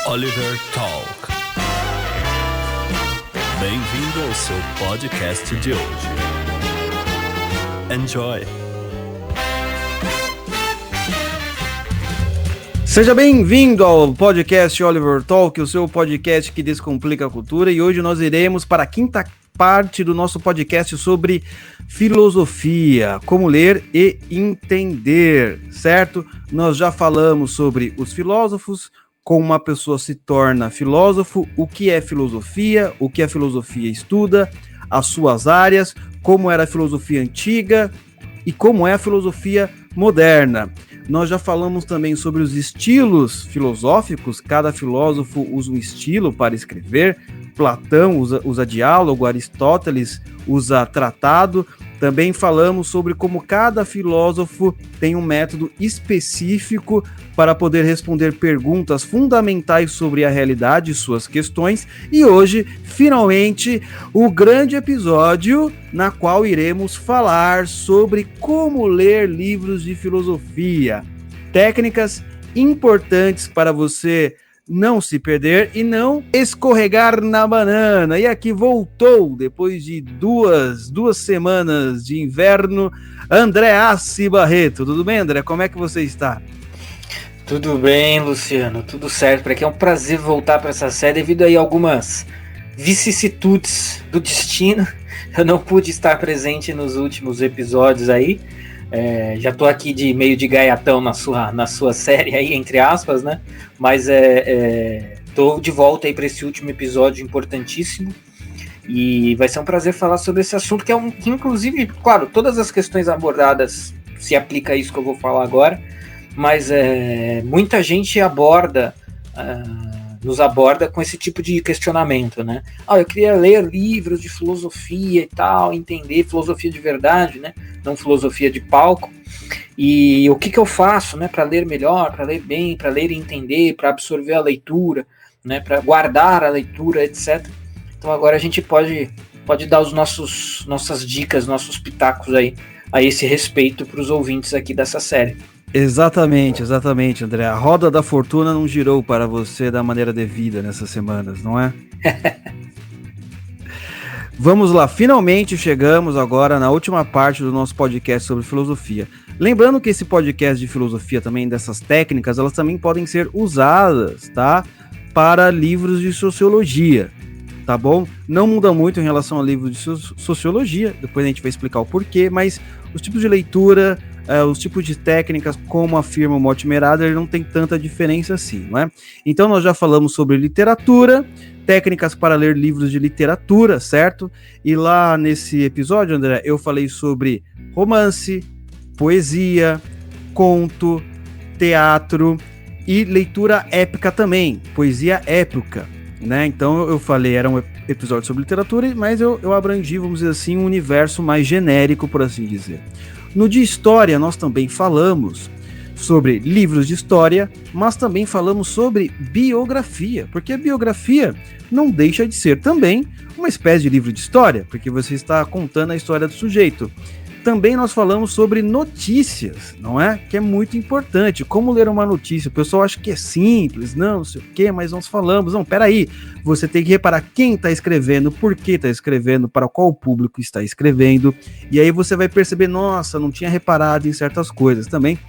Oliver Talk. Bem-vindo ao seu podcast de hoje. Enjoy! Seja bem-vindo ao podcast Oliver Talk, o seu podcast que descomplica a cultura, e hoje nós iremos para a quinta parte do nosso podcast sobre filosofia, como ler e entender, certo? Nós já falamos sobre os filósofos, como uma pessoa se torna filósofo, o que a filosofia estuda, as suas áreas, como era a filosofia antiga e como é a filosofia moderna. Nós já falamos também sobre os estilos filosóficos, cada filósofo usa um estilo para escrever, Platão usa diálogo, Aristóteles usa tratado. Também falamos sobre como cada filósofo tem um método específico para poder responder perguntas fundamentais sobre a realidade e suas questões. E hoje, finalmente, o grande episódio na qual iremos falar sobre como ler livros de filosofia. Técnicas importantes para você não se perder e não escorregar na banana. E aqui voltou, depois de duas semanas de inverno, André Assi Barreto. Tudo bem, André? Como é que você está? Tudo bem, Luciano. Tudo certo. Para que é um prazer voltar para essa série devido aí a algumas vicissitudes do destino. Eu não pude estar presente nos últimos episódios aí. Já tô aqui meio de gaiatão na sua série aí, entre aspas, né? Mas tô de volta aí para esse último episódio importantíssimo e vai ser um prazer falar sobre esse assunto que inclusive, claro, todas as questões abordadas se aplica a isso que eu vou falar agora, mas muita gente nos aborda com esse tipo de questionamento, né? Eu queria ler livros de filosofia e tal, entender filosofia de verdade, né? Não filosofia de palco. E o que eu faço, né? Para ler melhor, para ler bem, para ler e entender, para absorver a leitura, né? Para guardar a leitura, etc. Então agora a gente pode dar nossas dicas, nossos pitacos aí a esse respeito para os ouvintes aqui dessa série. Exatamente, André. A roda da fortuna não girou para você da maneira devida nessas semanas, não é? Vamos lá, finalmente chegamos agora na última parte do nosso podcast sobre filosofia. Lembrando que esse podcast de filosofia também, dessas técnicas, elas também podem ser usadas, tá? Para livros de sociologia, tá bom? Não muda muito em relação a livros de sociologia, depois a gente vai explicar o porquê, mas os tipos de leitura, os tipos de técnicas, como afirma o Mortimer Adler, não tem tanta diferença assim, não é? Então nós já falamos sobre literatura, técnicas para ler livros de literatura, certo? E lá nesse episódio, André, eu falei sobre romance, poesia, conto, teatro e leitura épica também, poesia épica, né? Então eu falei, era um episódio sobre literatura, mas eu abrangi, vamos dizer assim, um universo mais genérico, por assim dizer. No de história, nós também falamos sobre livros de história, mas também falamos sobre biografia, porque a biografia não deixa de ser também uma espécie de livro de história, porque você está contando a história do sujeito. Também nós falamos sobre notícias, não é? Que é muito importante. Como ler uma notícia? O pessoal acha que é simples, não sei o quê, mas nós falamos, não, peraí, você tem que reparar quem está escrevendo, por que está escrevendo, para qual público está escrevendo, e aí você vai perceber, nossa, não tinha reparado em certas coisas também.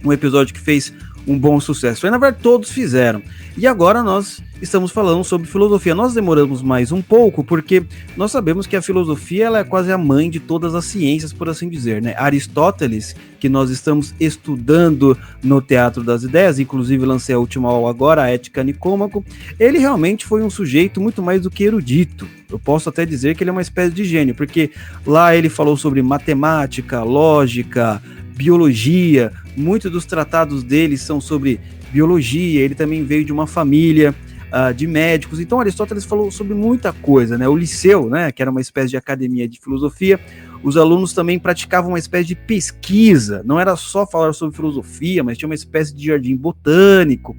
Um episódio que fez um bom sucesso. Na verdade, todos fizeram. E agora nós estamos falando sobre filosofia. Nós demoramos mais um pouco, porque nós sabemos que a filosofia ela é quase a mãe de todas as ciências, por assim dizer, né? Aristóteles, que nós estamos estudando no Teatro das Ideias, inclusive lancei a última aula agora, a Ética Nicômaco, ele realmente foi um sujeito muito mais do que erudito. Eu posso até dizer que ele é uma espécie de gênio, porque lá ele falou sobre matemática, lógica, biologia, muitos dos tratados dele são sobre biologia, ele também veio de uma família de médicos, então Aristóteles falou sobre muita coisa, né? O Liceu, né, que era uma espécie de academia de filosofia, os alunos também praticavam uma espécie de pesquisa, não era só falar sobre filosofia, mas tinha uma espécie de jardim botânico.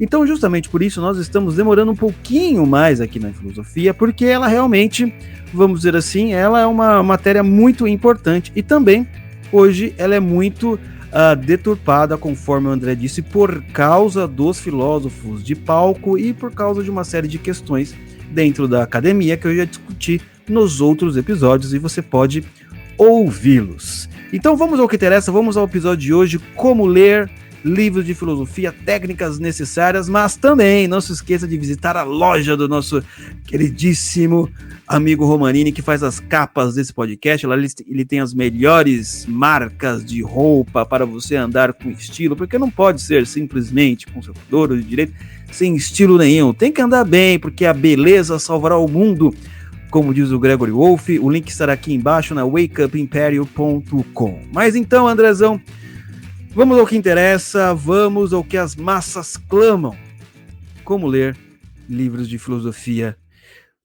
Então, justamente por isso, nós estamos demorando um pouquinho mais aqui na filosofia, porque ela realmente, vamos dizer assim, ela é uma matéria muito importante e também, hoje, ela é muito deturpada, conforme o André disse, por causa dos filósofos de palco e por causa de uma série de questões dentro da academia que eu já discuti nos outros episódios e você pode ouvi-los. Então vamos ao que interessa, vamos ao episódio de hoje, como ler livros de filosofia, técnicas necessárias, mas também não se esqueça de visitar a loja do nosso queridíssimo amigo Romanini, que faz as capas desse podcast. Lá ele tem as melhores marcas de roupa para você andar com estilo, porque não pode ser simplesmente conservador de direito, sem estilo nenhum. Tem que andar bem, porque a beleza salvará o mundo, como diz o Gregory Wolfe. O link estará aqui embaixo na wakeupimperio.com. Mas então, Andrezão, vamos ao que interessa, vamos ao que as massas clamam. Como ler livros de filosofia.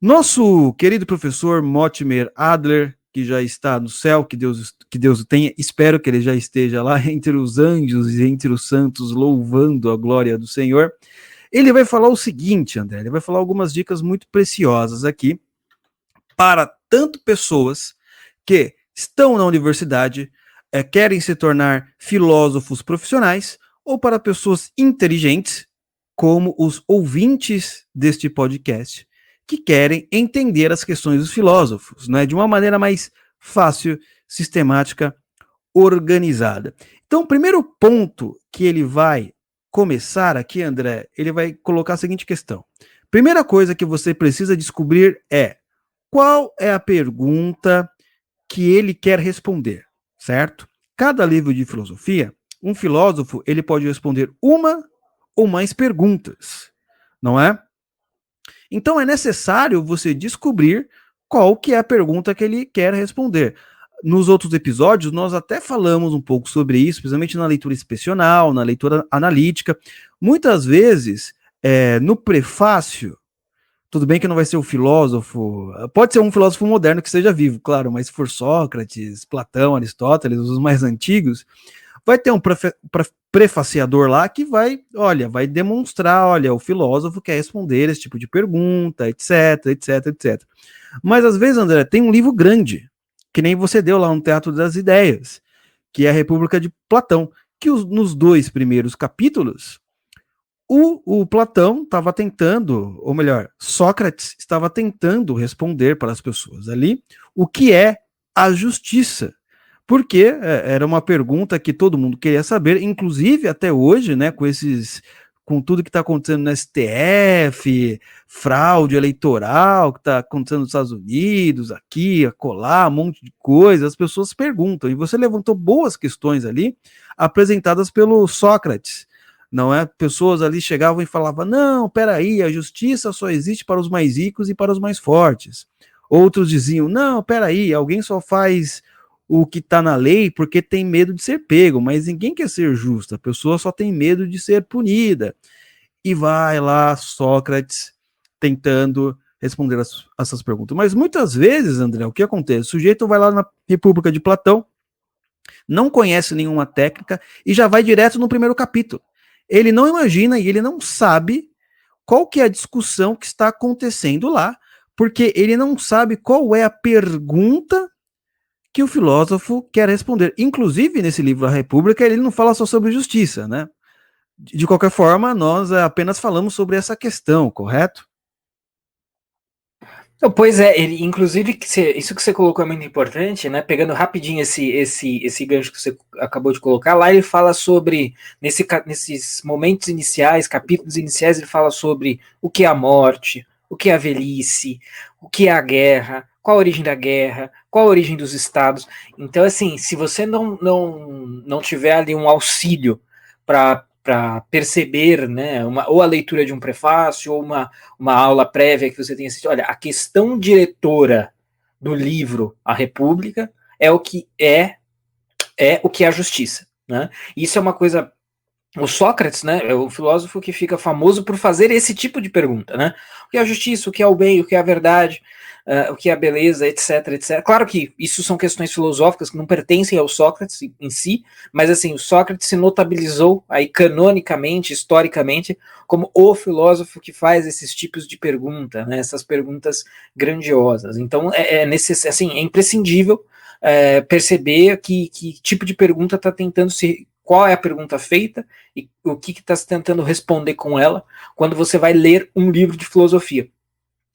Nosso querido professor Mortimer Adler, que já está no céu, que Deus o tenha, espero que ele já esteja lá entre os anjos e entre os santos, louvando a glória do Senhor. Ele vai falar o seguinte, André, ele vai falar algumas dicas muito preciosas aqui, para tanto pessoas que estão na universidade, querem se tornar filósofos profissionais, ou para pessoas inteligentes, como os ouvintes deste podcast, que querem entender as questões dos filósofos, né, de uma maneira mais fácil, sistemática, organizada. Então, o primeiro ponto que ele vai começar aqui, André, ele vai colocar a seguinte questão. Primeira coisa que você precisa descobrir é qual é a pergunta que ele quer responder, certo? Cada livro de filosofia, um filósofo, ele pode responder uma ou mais perguntas, não é? Então é necessário você descobrir qual que é a pergunta que ele quer responder. Nos outros episódios, nós até falamos um pouco sobre isso, principalmente na leitura excepcional, na leitura analítica. Muitas vezes, no prefácio, tudo bem que não vai ser o filósofo, pode ser um filósofo moderno que esteja vivo, claro, mas se for Sócrates, Platão, Aristóteles, os mais antigos, vai ter um prefaciador lá que vai demonstrar, o filósofo quer responder esse tipo de pergunta, etc, etc, etc. Mas às vezes, André, tem um livro grande, que nem você deu lá no Teatro das Ideias, que é a República de Platão, que nos 2 primeiros capítulos, o Platão estava tentando, ou melhor, Sócrates estava tentando responder para as pessoas ali o que é a justiça, porque era uma pergunta que todo mundo queria saber, inclusive até hoje, né, com tudo que está acontecendo no STF, fraude eleitoral que está acontecendo nos Estados Unidos, aqui, acolá, um monte de coisa, as pessoas perguntam, e você levantou boas questões ali, apresentadas pelo Sócrates, não é? Pessoas ali chegavam e falavam, não, peraí, a justiça só existe para os mais ricos e para os mais fortes. Outros diziam, não, peraí, alguém só faz o que está na lei porque tem medo de ser pego, mas ninguém quer ser justo, a pessoa só tem medo de ser punida. E vai lá Sócrates tentando responder essas perguntas. Mas muitas vezes, André, o que acontece? O sujeito vai lá na República de Platão, não conhece nenhuma técnica e já vai direto no primeiro capítulo. Ele não imagina e ele não sabe qual que é a discussão que está acontecendo lá, porque ele não sabe qual é a pergunta que o filósofo quer responder. Inclusive, nesse livro A República, ele não fala só sobre justiça, né? De qualquer forma, nós apenas falamos sobre essa questão, correto? Pois é, inclusive, isso que você colocou é muito importante, né? Pegando rapidinho esse gancho que você acabou de colocar, lá ele fala sobre, nesses momentos iniciais, capítulos iniciais, ele fala sobre o que é a morte, o que é a velhice, o que é a guerra, qual a origem da guerra, qual a origem dos estados. Então, assim, se você não tiver ali um auxílio para perceber, né, ou a leitura de um prefácio, ou uma aula prévia que você tenha assistido, olha, a questão diretora do livro A República é o que é a justiça, né? Isso é uma coisa. O Sócrates, né, é o filósofo que fica famoso por fazer esse tipo de pergunta, né? O que é a justiça, o que é o bem, o que é a verdade, o que é a beleza, etc, etc. Claro que isso são questões filosóficas que não pertencem ao Sócrates em si, mas assim, o Sócrates se notabilizou aí canonicamente, historicamente, como o filósofo que faz esses tipos de pergunta, né? Essas perguntas grandiosas. Então, é imprescindível perceber que tipo de pergunta está tentando se qual é a pergunta feita e o que está se tentando responder com ela quando você vai ler um livro de filosofia.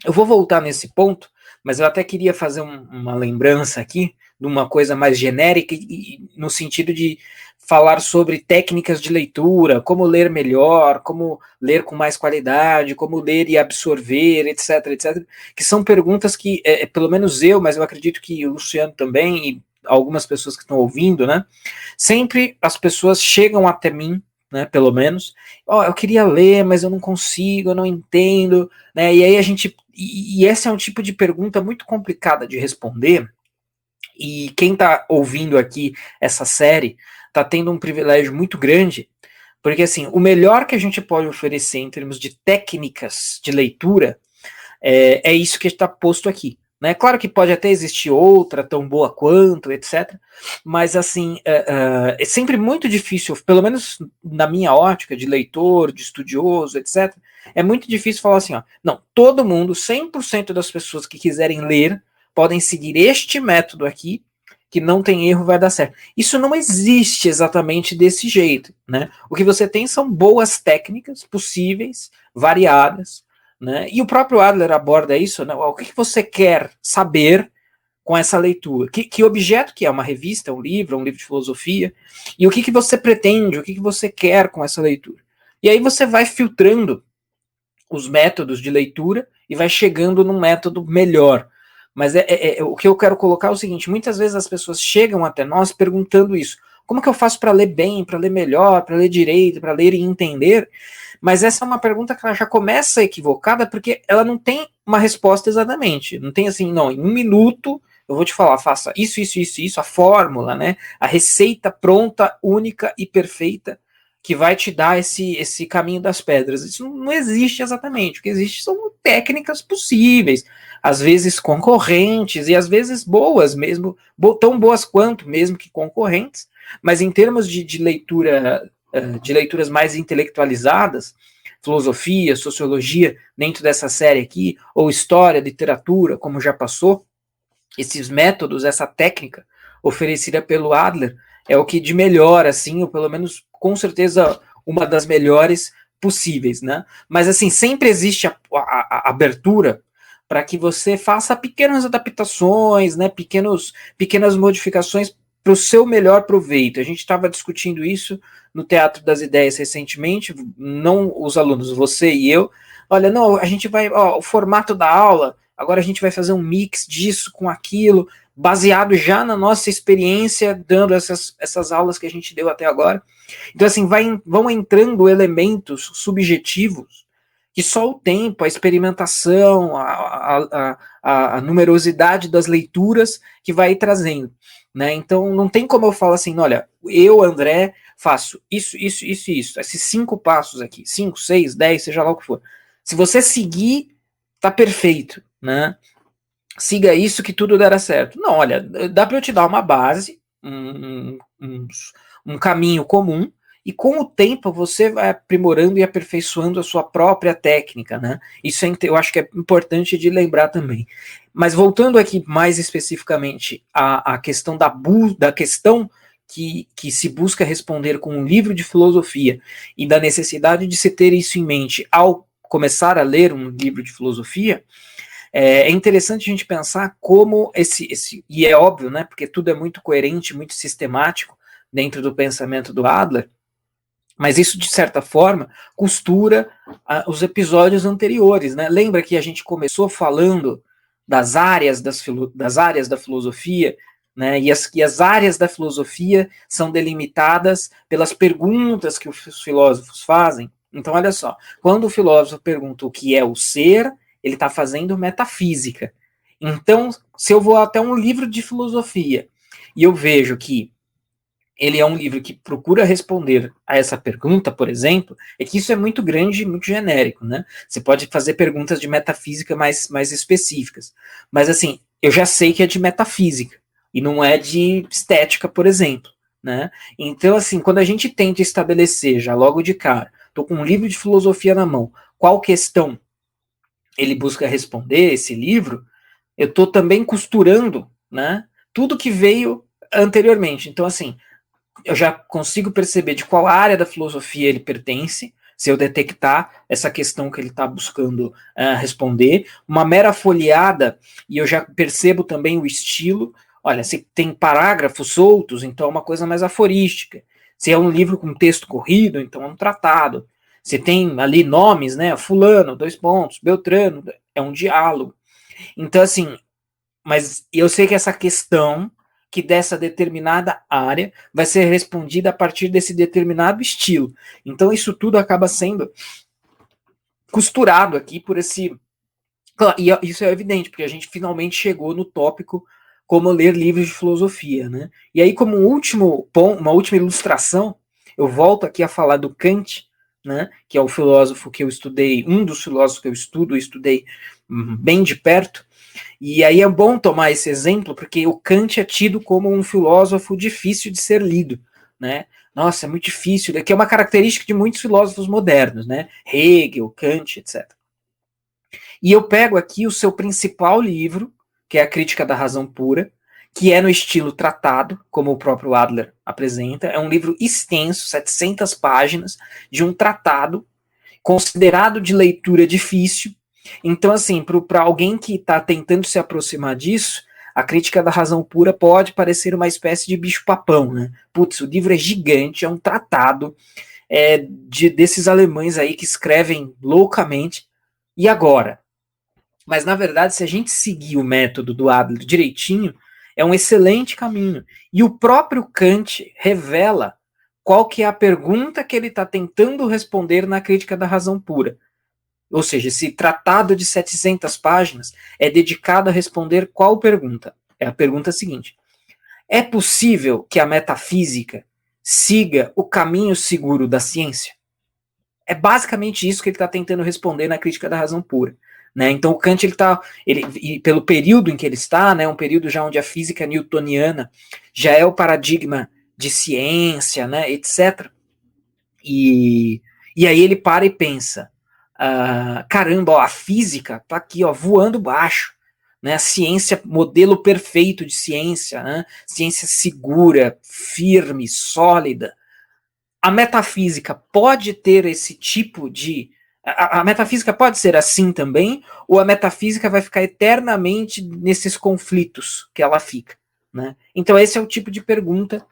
Eu vou voltar nesse ponto, mas eu até queria fazer uma lembrança aqui de uma coisa mais genérica e no sentido de falar sobre técnicas de leitura, como ler melhor, como ler com mais qualidade, como ler e absorver, etc, etc, que são perguntas que, pelo menos eu, mas eu acredito que o Luciano também e algumas pessoas que estão ouvindo, né, sempre as pessoas chegam até mim, né, pelo menos, eu queria ler, mas eu não consigo, eu não entendo, né, e aí a gente, e esse é um tipo de pergunta muito complicada de responder, e quem está ouvindo aqui essa série está tendo um privilégio muito grande, porque assim, o melhor que a gente pode oferecer em termos de técnicas de leitura é isso que está posto aqui. Né? Claro que pode até existir outra tão boa quanto, etc. Mas assim, é sempre muito difícil, pelo menos na minha ótica de leitor, de estudioso, etc. É muito difícil falar assim, ó, não, todo mundo, 100% das pessoas que quiserem ler podem seguir este método aqui, que não tem erro, vai dar certo. Isso não existe exatamente desse jeito, né? O que você tem são boas técnicas possíveis, variadas, né? E o próprio Adler aborda isso, né? O que você quer saber com essa leitura? Que objeto que é? Uma revista, um livro de filosofia? E o que você pretende, o que você quer com essa leitura? E aí você vai filtrando os métodos de leitura e vai chegando num método melhor. Mas o que eu quero colocar é o seguinte, muitas vezes as pessoas chegam até nós perguntando isso, como que eu faço para ler bem, para ler melhor, para ler direito, para ler e entender? Mas essa é uma pergunta que ela já começa equivocada, porque ela não tem uma resposta exatamente, não tem assim, não, em 1 minuto eu vou te falar, faça isso, a fórmula, né, a receita pronta, única e perfeita, que vai te dar esse caminho das pedras. Isso não existe exatamente. O que existe são técnicas possíveis, às vezes concorrentes e às vezes boas mesmo, tão boas quanto mesmo que concorrentes, mas em termos de leitura, de leituras mais intelectualizadas, filosofia, sociologia, dentro dessa série aqui, ou história, literatura, como já passou, esses métodos, essa técnica oferecida pelo Adler, é o que de melhor, assim, ou pelo menos com certeza uma das melhores possíveis, né? Mas assim, sempre existe a abertura para que você faça pequenas adaptações, né? Pequenas modificações para o seu melhor proveito. A gente estava discutindo isso no Teatro das Ideias recentemente, não os alunos, você e eu. Olha, não, a gente vai, o formato da aula, agora a gente vai fazer um mix disso com aquilo, baseado já na nossa experiência, dando essas aulas que a gente deu até agora. Então, assim, vão entrando elementos subjetivos que só o tempo, a experimentação, a numerosidade das leituras que vai trazendo. Né? Então, não tem como eu falar assim, olha, eu, André, faço isso, esses 5 passos aqui, 5, 6, 10, seja lá o que for. Se você seguir, tá perfeito, né? Siga isso que tudo dará certo. Não, olha, dá para eu te dar uma base, um caminho comum, e com o tempo você vai aprimorando e aperfeiçoando a sua própria técnica, né? Isso eu acho que é importante de lembrar também. Mas voltando aqui mais especificamente à questão da questão que se busca responder com um livro de filosofia e da necessidade de se ter isso em mente ao começar a ler um livro de filosofia, é interessante a gente pensar como e é óbvio, né, porque tudo é muito coerente, muito sistemático dentro do pensamento do Adler, mas isso, de certa forma, costura os episódios anteriores, né? Lembra que a gente começou falando das áreas da filosofia, né? E as áreas da filosofia são delimitadas pelas perguntas que os filósofos fazem. Então, olha só, quando o filósofo pergunta o que é o ser, ele está fazendo metafísica. Então, se eu vou até um livro de filosofia e eu vejo que ele é um livro que procura responder a essa pergunta, por exemplo, é que isso é muito grande e muito genérico, né? Você pode fazer perguntas de metafísica mais específicas. Mas, assim, eu já sei que é de metafísica e não é de estética, por exemplo, né? Então, assim, quando a gente tenta estabelecer já logo de cara, estou com um livro de filosofia na mão, qual questão ele busca responder, esse livro, eu estou também costurando, né, tudo que veio anteriormente. Então, assim, eu já consigo perceber de qual área da filosofia ele pertence, se eu detectar essa questão que ele está buscando responder. Uma mera folheada, e eu já percebo também o estilo. Olha, se tem parágrafos soltos, então é uma coisa mais aforística. Se é um livro com texto corrido, então é um tratado. Se tem ali nomes, né, fulano, 2 pontos, Beltrano, é um diálogo. Então, assim, mas eu sei que essa questão que dessa determinada área vai ser respondida a partir desse determinado estilo. Então isso tudo acaba sendo costurado aqui por esse... E isso é evidente, porque a gente finalmente chegou no tópico como ler livros de filosofia, né? E aí, como último ponto, uma última ilustração, eu volto aqui a falar do Kant, né, que é o filósofo que eu estudei, um dos filósofos que eu estudei bem de perto. E aí é bom tomar esse exemplo, porque o Kant é tido como um filósofo difícil de ser lido, né? Nossa, é muito difícil, que é uma característica de muitos filósofos modernos, né? Hegel, Kant, etc. E eu pego aqui o seu principal livro, que é a Crítica da Razão Pura, que é no estilo tratado, como o próprio Adler apresenta. É um livro extenso, 700 páginas, de um tratado, considerado de leitura difícil. Então, assim, para alguém que está tentando se aproximar disso, a Crítica da Razão Pura pode parecer uma espécie de bicho-papão, né? Putz, o livro é gigante, é um tratado desses alemães aí que escrevem loucamente. E agora? Mas, na verdade, se a gente seguir o método do Adler direitinho, é um excelente caminho. E o próprio Kant revela qual que é a pergunta que ele está tentando responder na Crítica da Razão Pura. Ou seja, esse tratado de 700 páginas é dedicado a responder qual pergunta? É a pergunta seguinte: é possível que a metafísica siga o caminho seguro da ciência? É basicamente isso que ele está tentando responder na Crítica da Razão Pura. Né? Então o Kant, e pelo período em que ele está, né, um período já onde a física newtoniana já é o paradigma de ciência, né, etc. E aí ele para e pensa, caramba, ó, a física está aqui, ó, voando baixo, né, a ciência, modelo perfeito de ciência, né, ciência segura, firme, sólida. A metafísica pode ter esse tipo de... A metafísica pode ser assim também, ou a metafísica vai ficar eternamente nesses conflitos que ela fica, né? Então esse é o tipo de pergunta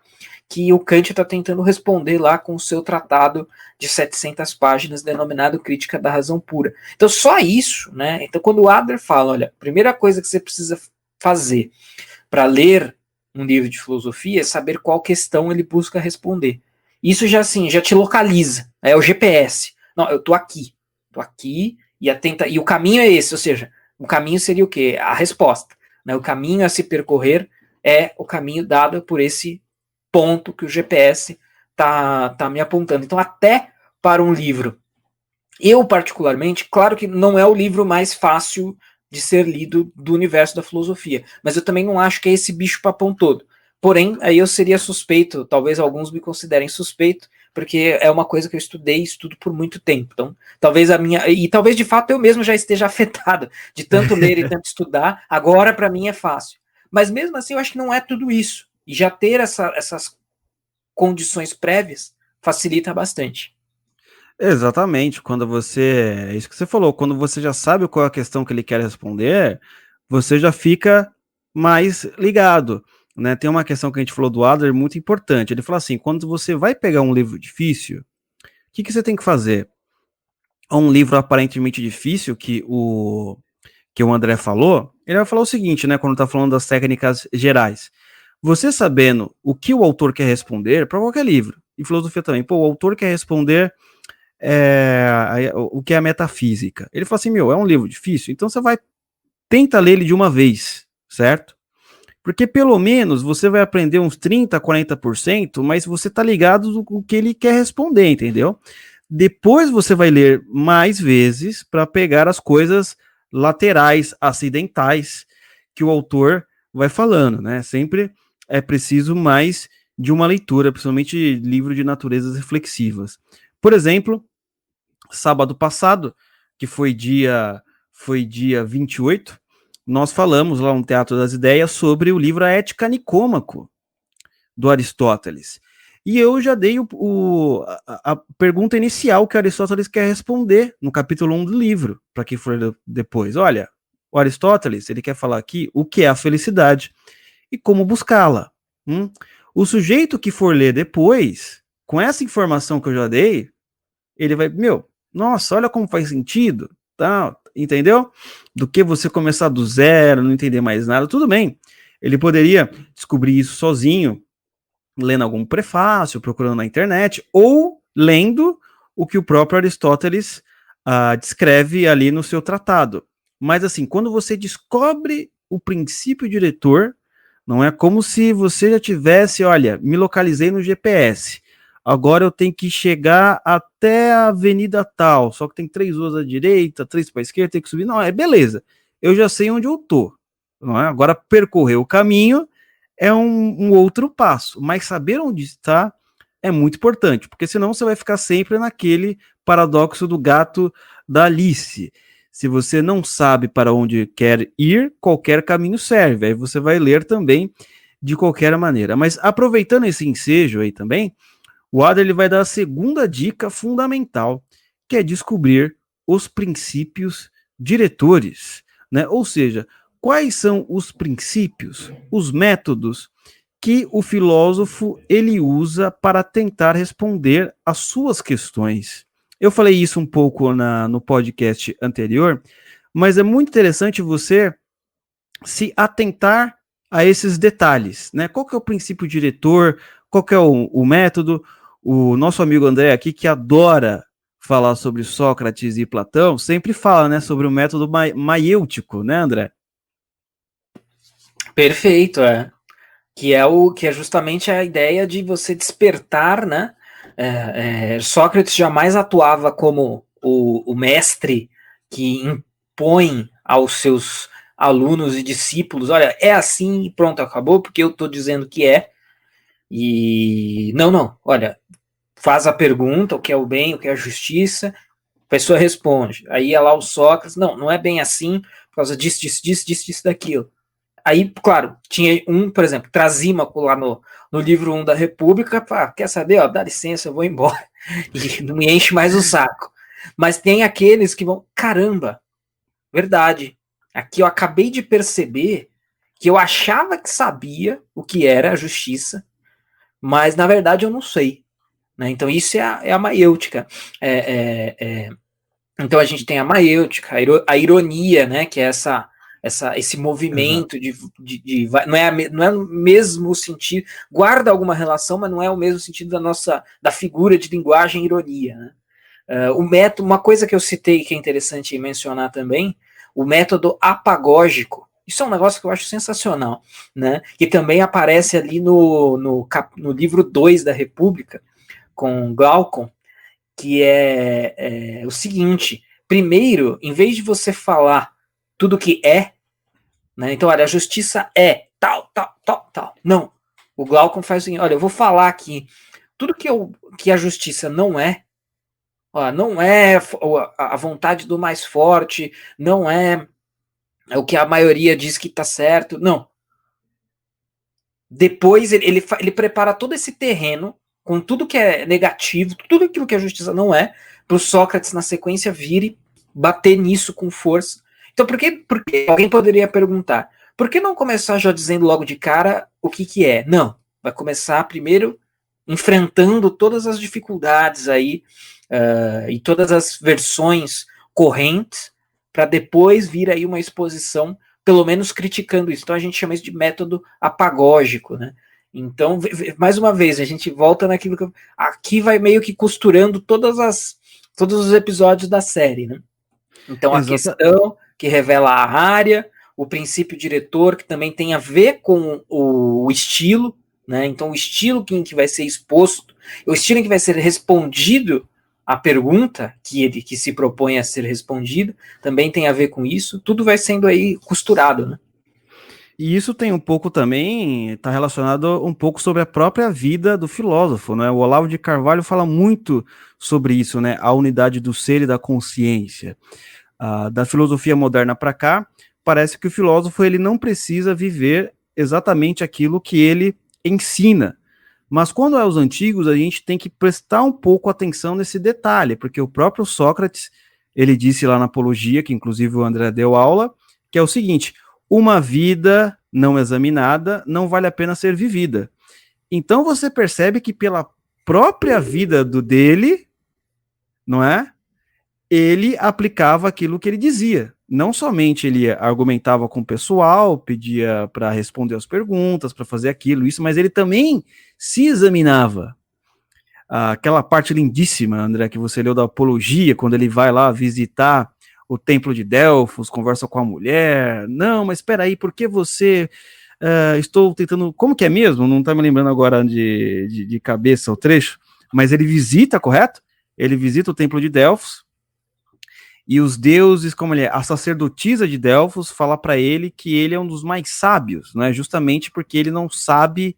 que o Kant está tentando responder lá com o seu tratado de 700 páginas, denominado Crítica da Razão Pura. Então só isso, né? Então quando o Adler fala, olha, a primeira coisa que você precisa fazer para ler um livro de filosofia é saber qual questão ele busca responder. Isso já assim, já te localiza, é o GPS. Não, eu tô aqui e o caminho é esse, ou seja, o caminho seria o quê? A resposta. Né? O caminho a se percorrer é o caminho dado por esse ponto que o GPS tá me apontando. Então, até para um livro, eu particularmente, claro que não é o livro mais fácil de ser lido do universo da filosofia, mas eu também não acho que é esse bicho-papão todo. Porém, aí eu seria suspeito, talvez alguns me considerem suspeito, porque é uma coisa que eu estudo por muito tempo. Então, talvez talvez de fato eu mesmo já esteja afetado de tanto ler e tanto estudar, agora para mim é fácil. Mas mesmo assim eu acho que não é tudo isso. E já ter essas condições prévias facilita bastante. Exatamente, é isso que você falou, quando você já sabe qual é a questão que ele quer responder, você já fica mais ligado. Né, tem uma questão que a gente falou do Adler muito importante. Ele fala assim: quando você vai pegar um livro difícil, o que você tem que fazer? Um livro aparentemente difícil que o André falou, ele vai falar o seguinte, né? Quando tá falando das técnicas gerais. Você sabendo o que o autor quer responder, para qualquer livro, e filosofia também, o autor quer responder o que é a metafísica. Ele fala assim: é um livro difícil, então você tenta ler ele de uma vez, certo? Porque pelo menos você vai aprender uns 30%, 40%, mas você tá ligado do que ele quer responder, entendeu? Depois você vai ler mais vezes para pegar as coisas laterais, acidentais, que o autor vai falando, né? Sempre é preciso mais de uma leitura, principalmente livro de naturezas reflexivas. Por exemplo, sábado passado, que foi dia 28, nós falamos lá no Teatro das Ideias sobre o livro A Ética Nicômaco, do Aristóteles. E eu já dei a pergunta inicial que Aristóteles quer responder no capítulo 1 do livro, para quem for depois. Olha, o Aristóteles, ele quer falar aqui o que é a felicidade e como buscá-la. O sujeito que for ler depois, com essa informação que eu já dei, ele vai, nossa, olha como faz sentido, tá? Entendeu? Do que você começar do zero, não entender mais nada, tudo bem. Ele poderia descobrir isso sozinho, lendo algum prefácio, procurando na internet, ou lendo o que o próprio Aristóteles descreve ali no seu tratado. Mas assim, quando você descobre o princípio diretor, não é como se você já tivesse, olha, me localizei no GPS, agora eu tenho que chegar até a avenida tal, só que tem 3 ruas à direita, 3 para a esquerda, tem que subir, não, beleza, eu já sei onde eu tô, não é? Agora percorrer o caminho é um outro passo, mas saber onde está é muito importante, porque senão você vai ficar sempre naquele paradoxo do gato da Alice. Se você não sabe para onde quer ir, qualquer caminho serve, aí você vai ler também de qualquer maneira. Mas aproveitando esse ensejo aí também, o Adler ele vai dar a segunda dica fundamental, que é descobrir os princípios diretores, né? Ou seja, quais são os princípios, os métodos que o filósofo ele usa para tentar responder às suas questões. Eu falei isso um pouco no podcast anterior, mas é muito interessante você se atentar a esses detalhes, né? Qual que é o princípio diretor, qual que é o método? O nosso amigo André aqui, que adora falar sobre Sócrates e Platão, sempre fala, né, sobre o método maiêutico, né, André? Perfeito, que é justamente a ideia de você despertar, né? Sócrates jamais atuava como o mestre que impõe aos seus alunos e discípulos, olha, é assim e pronto, acabou, porque eu estou dizendo que é. E não, olha, faz a pergunta, o que é o bem, o que é a justiça, a pessoa responde. Aí ia lá o Sócrates, não é bem assim, por causa disso, daquilo. Aí, claro, tinha por exemplo, Trasímaco lá no livro 1 da República, quer saber, dá licença, eu vou embora, e não me enche mais o saco. Mas tem aqueles que vão, caramba, verdade, aqui eu acabei de perceber que eu achava que sabia o que era a justiça, mas na verdade eu não sei. Né? Então isso é a maiêutica. Então a gente tem a maiêutica, a ironia, né, que é esse movimento não é o mesmo sentido, guarda alguma relação, mas não é o mesmo sentido da figura de linguagem ironia. Né? O método, uma coisa que eu citei que é interessante mencionar também, o método apagógico. Isso é um negócio que eu acho sensacional, né? Que também aparece ali no livro 2 da República, com Glaucon, que é o seguinte: primeiro, em vez de você falar tudo que é, né? Então, olha, a justiça é tal. Não. O Glaucon faz assim, olha, eu vou falar aqui tudo que a justiça não é, não é a vontade do mais forte, não é o que a maioria diz que está certo, não. Depois ele prepara todo esse terreno com tudo que é negativo, tudo aquilo que a justiça não é, para o Sócrates na sequência vir e bater nisso com força. Então, por que alguém poderia perguntar, por que não começar já dizendo logo de cara o que é? Não, vai começar primeiro enfrentando todas as dificuldades aí e todas as versões correntes, para depois vir aí uma exposição, pelo menos criticando isso. Então a gente chama isso de método apagógico, né? Então, mais uma vez, a gente volta naquilo que aqui vai meio que costurando todos os episódios da série, né? Então, a questão que revela a área, o princípio diretor, que também tem a ver com o estilo, né? Então, o estilo que vai ser exposto, o estilo em que vai ser respondido a pergunta que se propõe a ser respondida, também tem a ver com isso. Tudo vai sendo aí costurado, né? E isso tem um pouco também, está relacionado um pouco sobre a própria vida do filósofo, né? O Olavo de Carvalho fala muito sobre isso, né? A unidade do ser e da consciência. Da filosofia moderna para cá, parece que o filósofo ele não precisa viver exatamente aquilo que ele ensina, Mas quando é os antigos, a gente tem que prestar um pouco atenção nesse detalhe, porque o próprio Sócrates, ele disse lá na Apologia, que inclusive o André deu aula, que é o seguinte: uma vida não examinada não vale a pena ser vivida. Então você percebe que pela própria vida dele, não é? Ele aplicava aquilo que ele dizia. Não somente ele argumentava com o pessoal, pedia para responder as perguntas, para fazer aquilo, isso, mas ele também se examinava. Aquela parte lindíssima, André, que você leu da Apologia, quando ele vai lá visitar o templo de Delfos, conversa com a mulher. Não, mas espera aí, por que você... estou tentando... Como que é mesmo? Não está me lembrando agora de cabeça o trecho, mas ele visita, correto? Ele visita o templo de Delfos, e os deuses, como ele é, a sacerdotisa de Delfos, fala para ele que ele é um dos mais sábios, né? Justamente porque ele não sabe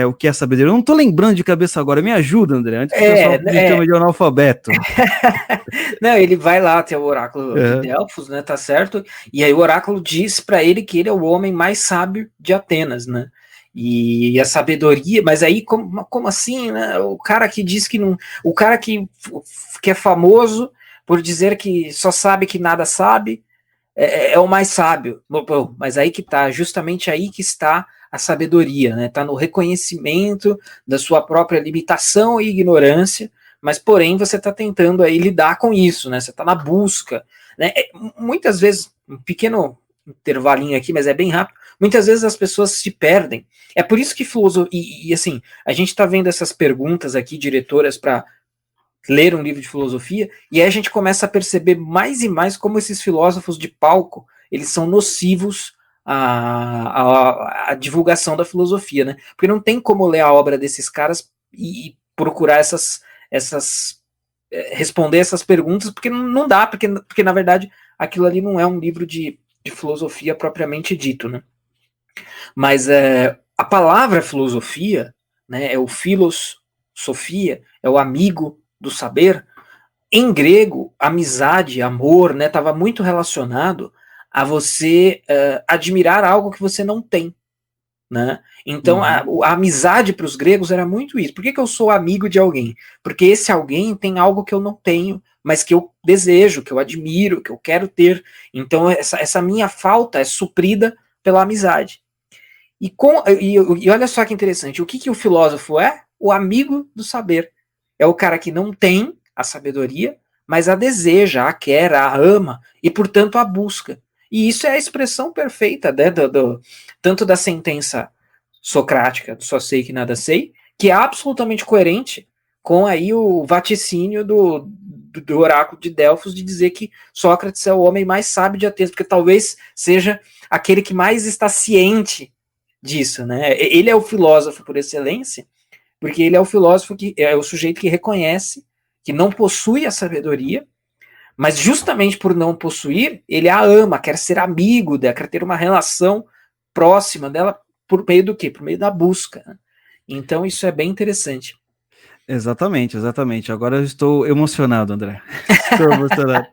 o que é sabedoria. Eu não tô lembrando de cabeça agora, me ajuda, André, antes que o pessoal me chame de analfabeto. Não, ele vai lá até o oráculo de Delfos, né, tá certo? E aí o oráculo diz para ele que ele é o homem mais sábio de Atenas, né? E a sabedoria, mas aí como assim, né? O cara que diz que não, o cara que é famoso por dizer que só sabe que nada sabe, é o mais sábio. Mas aí que tá, justamente aí que está a sabedoria, né? Tá no reconhecimento da sua própria limitação e ignorância, mas porém você está tentando aí lidar com isso, né? Você está na busca, né? Muitas vezes, um pequeno intervalinho aqui, mas é bem rápido, muitas vezes as pessoas se perdem. É por isso que filosofia, e assim, a gente está vendo essas perguntas aqui, diretoras, para ler um livro de filosofia, e aí a gente começa a perceber mais e mais como esses filósofos de palco, eles são nocivos à divulgação da filosofia, né? Porque não tem como ler a obra desses caras e procurar responder essas perguntas, porque não dá, porque na verdade aquilo ali não é um livro de filosofia propriamente dito, né? Mas a palavra filosofia, né, é o philos sofia, é o amigo do saber. Em grego, amizade, amor, né, estava muito relacionado a você admirar algo que você não tem, né? Então a amizade para os gregos era muito isso. Por que eu sou amigo de alguém? Porque esse alguém tem algo que eu não tenho, mas que eu desejo, que eu admiro, que eu quero ter. Então essa minha falta é suprida pela amizade. E olha só que interessante, o que o filósofo é? O amigo do saber. É o cara que não tem a sabedoria, mas a deseja, a quer, a ama, e portanto a busca. E isso é a expressão perfeita, né, tanto da sentença socrática, do só sei que nada sei, que é absolutamente coerente com aí o vaticínio do oráculo de Delfos de dizer que Sócrates é o homem mais sábio de Atenas, porque talvez seja aquele que mais está ciente disso, né? Ele é o filósofo por excelência, porque ele é o filósofo que é o sujeito que reconhece que não possui a sabedoria, mas justamente por não possuir, ele a ama, quer ser amigo dela, quer ter uma relação próxima dela por meio do quê? Por meio da busca, né? Então isso é bem interessante. Exatamente. Agora eu estou emocionado, André. Estou emocionado.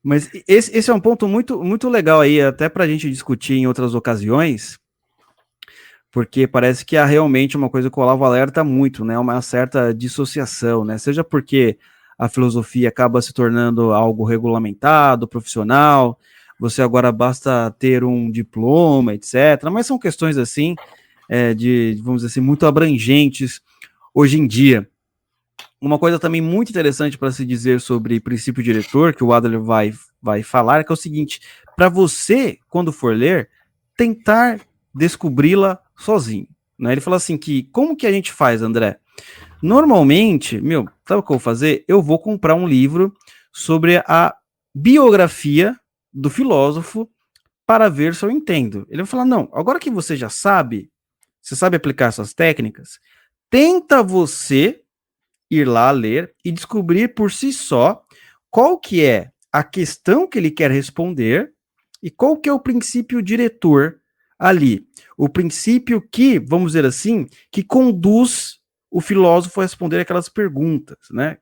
Mas esse é um ponto muito, muito legal aí, até para a gente discutir em outras ocasiões, porque parece que há realmente uma coisa que o Olavo alerta muito, né? Uma certa dissociação, né? Seja porque a filosofia acaba se tornando algo regulamentado, profissional, você agora basta ter um diploma, etc. Mas são questões assim, vamos dizer assim, muito abrangentes hoje em dia. Uma coisa também muito interessante para se dizer sobre princípio diretor, que o Adler vai falar, que é o seguinte: para você, quando for ler, tentar descobri-la sozinho, né? Ele fala assim que, como que a gente faz, André? Normalmente, sabe o que eu vou fazer? Eu vou comprar um livro sobre a biografia do filósofo para ver se eu entendo. Ele vai falar, não, agora que você já sabe, você sabe aplicar essas técnicas, tenta você ir lá ler e descobrir por si só qual que é a questão que ele quer responder e qual que é o princípio diretor ali. O princípio que, vamos dizer assim, que conduz o filósofo a responder aquelas perguntas, né?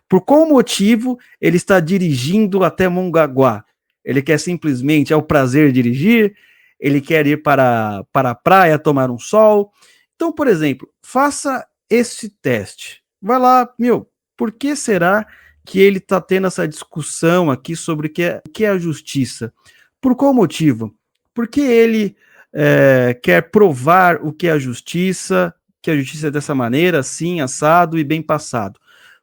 Por qual motivo ele está dirigindo até Mongaguá? Ele quer simplesmente, é o prazer de dirigir? Ele quer ir para a praia tomar um sol? Então, por exemplo, faça esse teste. Vai lá, por que será que ele está tendo essa discussão aqui sobre o que é a justiça? Por qual motivo? Porque ele quer provar o que é a justiça, que a justiça é dessa maneira, assim, assado e bem passado.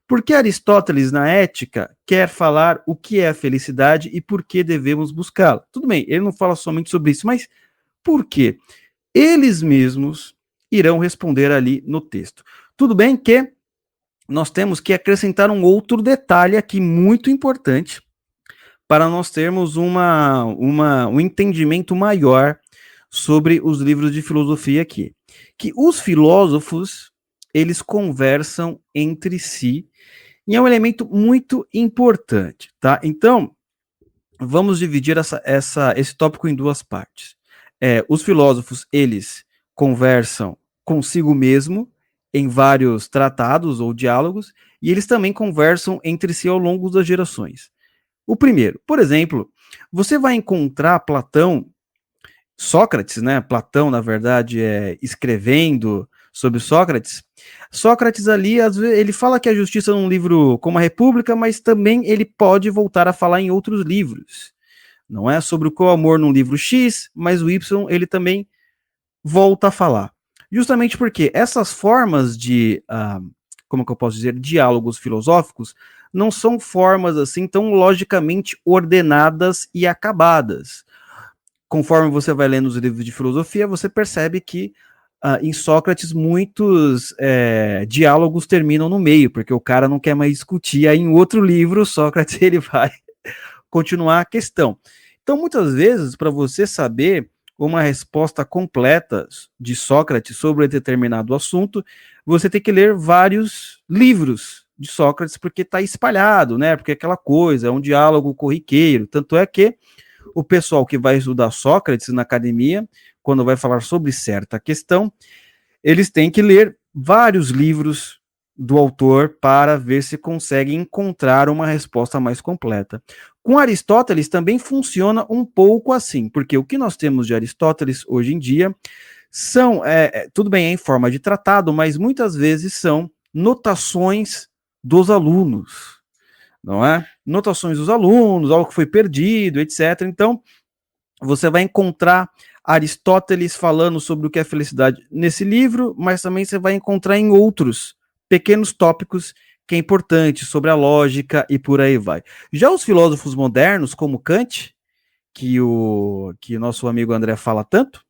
Porque Aristóteles, na Ética, quer falar o que é a felicidade e por que devemos buscá-la. Tudo bem, ele não fala somente sobre isso, mas por quê? Eles mesmos irão responder ali no texto. Tudo bem que nós temos que acrescentar um outro detalhe aqui muito importante para nós termos um entendimento maior sobre os livros de filosofia aqui. Que os filósofos, eles conversam entre si, e é um elemento muito importante, tá? Então, vamos dividir esse tópico em duas partes. Os filósofos, eles conversam consigo mesmo em vários tratados ou diálogos, e eles também conversam entre si ao longo das gerações. O primeiro, por exemplo, você vai encontrar Sócrates, né? Platão, na verdade, escrevendo sobre Sócrates. Sócrates ali, às vezes, ele fala que a justiça num livro como a República, mas também ele pode voltar a falar em outros livros. Não é sobre o que é o amor num livro X, mas o Y ele também volta a falar. Justamente porque essas formas de, como que eu posso dizer, diálogos filosóficos, não são formas assim tão logicamente ordenadas e acabadas. Conforme você vai lendo os livros de filosofia, você percebe que em Sócrates muitos diálogos terminam no meio, porque o cara não quer mais discutir. Aí em outro livro, Sócrates ele vai continuar a questão. Então, muitas vezes, para você saber uma resposta completa de Sócrates sobre determinado assunto, você tem que ler vários livros de Sócrates, porque está espalhado, né? Porque aquela coisa, é um diálogo corriqueiro. Tanto é que o pessoal que vai estudar Sócrates na academia, quando vai falar sobre certa questão, eles têm que ler vários livros do autor para ver se consegue encontrar uma resposta mais completa. Com Aristóteles também funciona um pouco assim, porque o que nós temos de Aristóteles hoje em dia são, tudo bem, é em forma de tratado, mas muitas vezes são notações dos alunos, não é? Notações dos alunos, algo que foi perdido, etc. Então, você vai encontrar Aristóteles falando sobre o que é felicidade nesse livro, mas também você vai encontrar em outros pequenos tópicos que é importante, sobre a lógica e por aí vai. Já os filósofos modernos, como Kant, que o nosso amigo André fala tanto,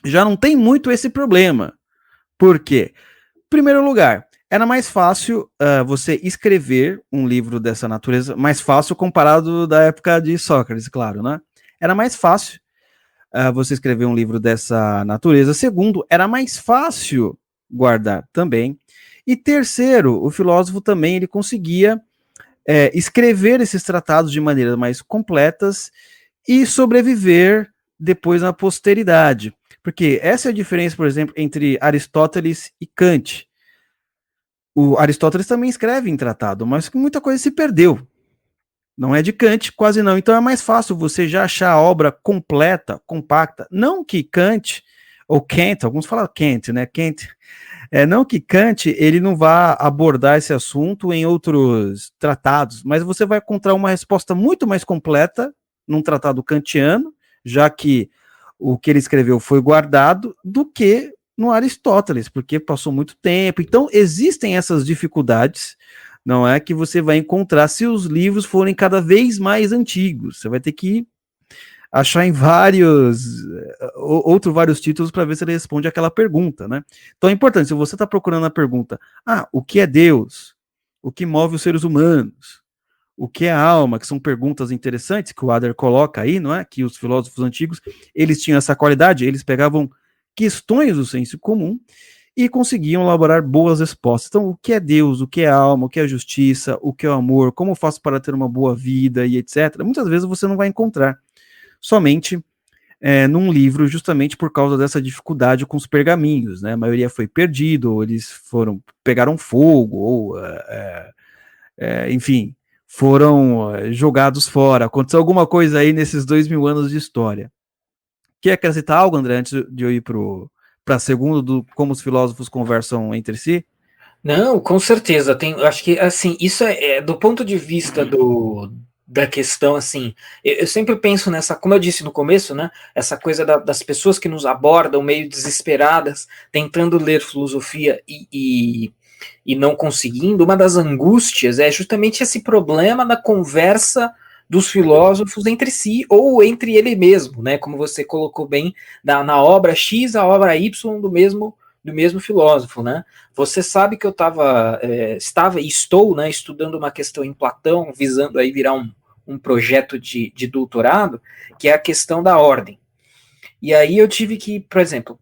já não tem muito esse problema. Por quê? Em primeiro lugar, era mais fácil você escrever um livro dessa natureza, mais fácil comparado da época de Sócrates, claro, né? Era mais fácil você escrever um livro dessa natureza. Segundo, era mais fácil guardar também. E terceiro, o filósofo também ele conseguia escrever esses tratados de maneira mais completas e sobreviver depois na posteridade. Porque essa é a diferença, por exemplo, entre Aristóteles e Kant. O Aristóteles também escreve em tratado, mas muita coisa se perdeu. Não é de Kant, quase não. Então é mais fácil você já achar a obra completa, compacta. Não que Kant, ou Kant, alguns falam Kant, né? Kant. Não que Kant ele não vá abordar esse assunto em outros tratados, mas você vai encontrar uma resposta muito mais completa num tratado kantiano, já que o que ele escreveu foi guardado, do que no Aristóteles, porque passou muito tempo. Então existem essas dificuldades, não é, que você vai encontrar se os livros forem cada vez mais antigos. Você vai ter que achar em vários títulos para ver se ele responde aquela pergunta, né? Então é importante, se você está procurando a pergunta, o que é Deus? O que move os seres humanos? O que é a alma? Que são perguntas interessantes que o Adler coloca aí, não é? Que os filósofos antigos, eles tinham essa qualidade, eles pegavam questões do senso comum e conseguiam elaborar boas respostas. Então, o que é Deus? O que é a alma? O que é a justiça? O que é o amor? Como eu faço para ter uma boa vida? E etc. Muitas vezes você não vai encontrar somente num livro, justamente por causa dessa dificuldade com os pergaminhos, né? A maioria foi perdido, ou eles pegaram fogo, ou enfim, foram jogados fora. Aconteceu alguma coisa aí nesses 2000 anos de história. Quer acrescentar algo, André, antes de eu ir para segundo do como os filósofos conversam entre si? Não, com certeza. Eu acho que assim, isso do ponto de vista da questão, assim, eu sempre penso nessa, como eu disse no começo, né? Essa coisa das pessoas que nos abordam meio desesperadas, tentando ler filosofia e não conseguindo. Uma das angústias é justamente esse problema da conversa dos filósofos entre si ou entre ele mesmo, né? Como você colocou bem na obra X, a obra Y do mesmo filósofo, né? Você sabe que eu estava e estou, né, estudando uma questão em Platão, visando aí virar um projeto de doutorado, que é a questão da ordem. E aí eu tive que, por exemplo,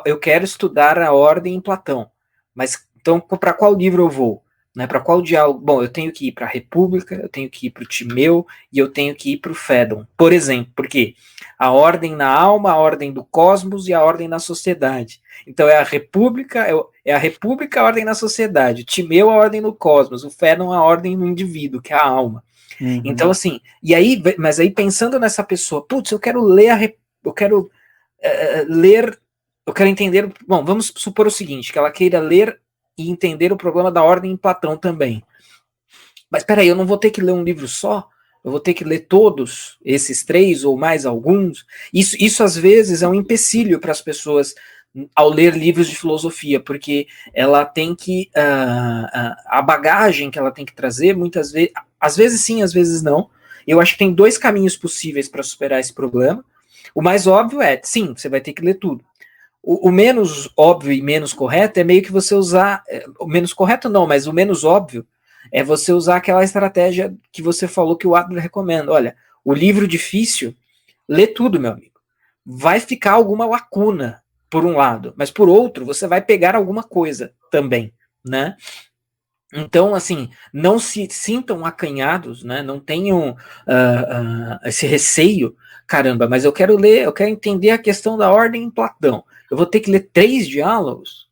eu quero estudar a ordem em Platão, mas então para qual livro eu vou? Né, para qual diálogo? Bom, eu tenho que ir para a República, eu tenho que ir para o Timeu e eu tenho que ir para o Fédon, por exemplo, porque a ordem na alma, a ordem do cosmos e a ordem na sociedade. Então é a República, a ordem na sociedade, o Timeu a ordem no cosmos, o Fédon a ordem no indivíduo, que é a alma. Uhum. Então assim, mas aí pensando nessa pessoa, putz, eu quero ler eu quero ler, eu quero entender. Bom, vamos supor o seguinte: que ela queira ler e entender o problema da ordem em Platão também. Mas peraí, eu não vou ter que ler um livro só? Eu vou ter que ler todos esses 3 ou mais alguns? Isso às vezes é um empecilho para as pessoas ao ler livros de filosofia, porque ela tem que a bagagem que ela tem que trazer, muitas vezes, às vezes sim, às vezes não. Eu acho que tem 2 caminhos possíveis para superar esse problema. O mais óbvio é, sim, você vai ter que ler tudo. O menos óbvio e menos correto é meio que você usar, o menos correto não, mas o menos óbvio é você usar aquela estratégia que você falou que o Adler recomenda. Olha, o livro difícil, lê tudo, meu amigo. Vai ficar alguma lacuna, por um lado, mas por outro, você vai pegar alguma coisa também, né? Então, assim, não se sintam acanhados, né? Não tenham esse receio. Caramba, mas eu quero ler, eu quero entender a questão da ordem em Platão. Eu vou ter que ler 3 diálogos?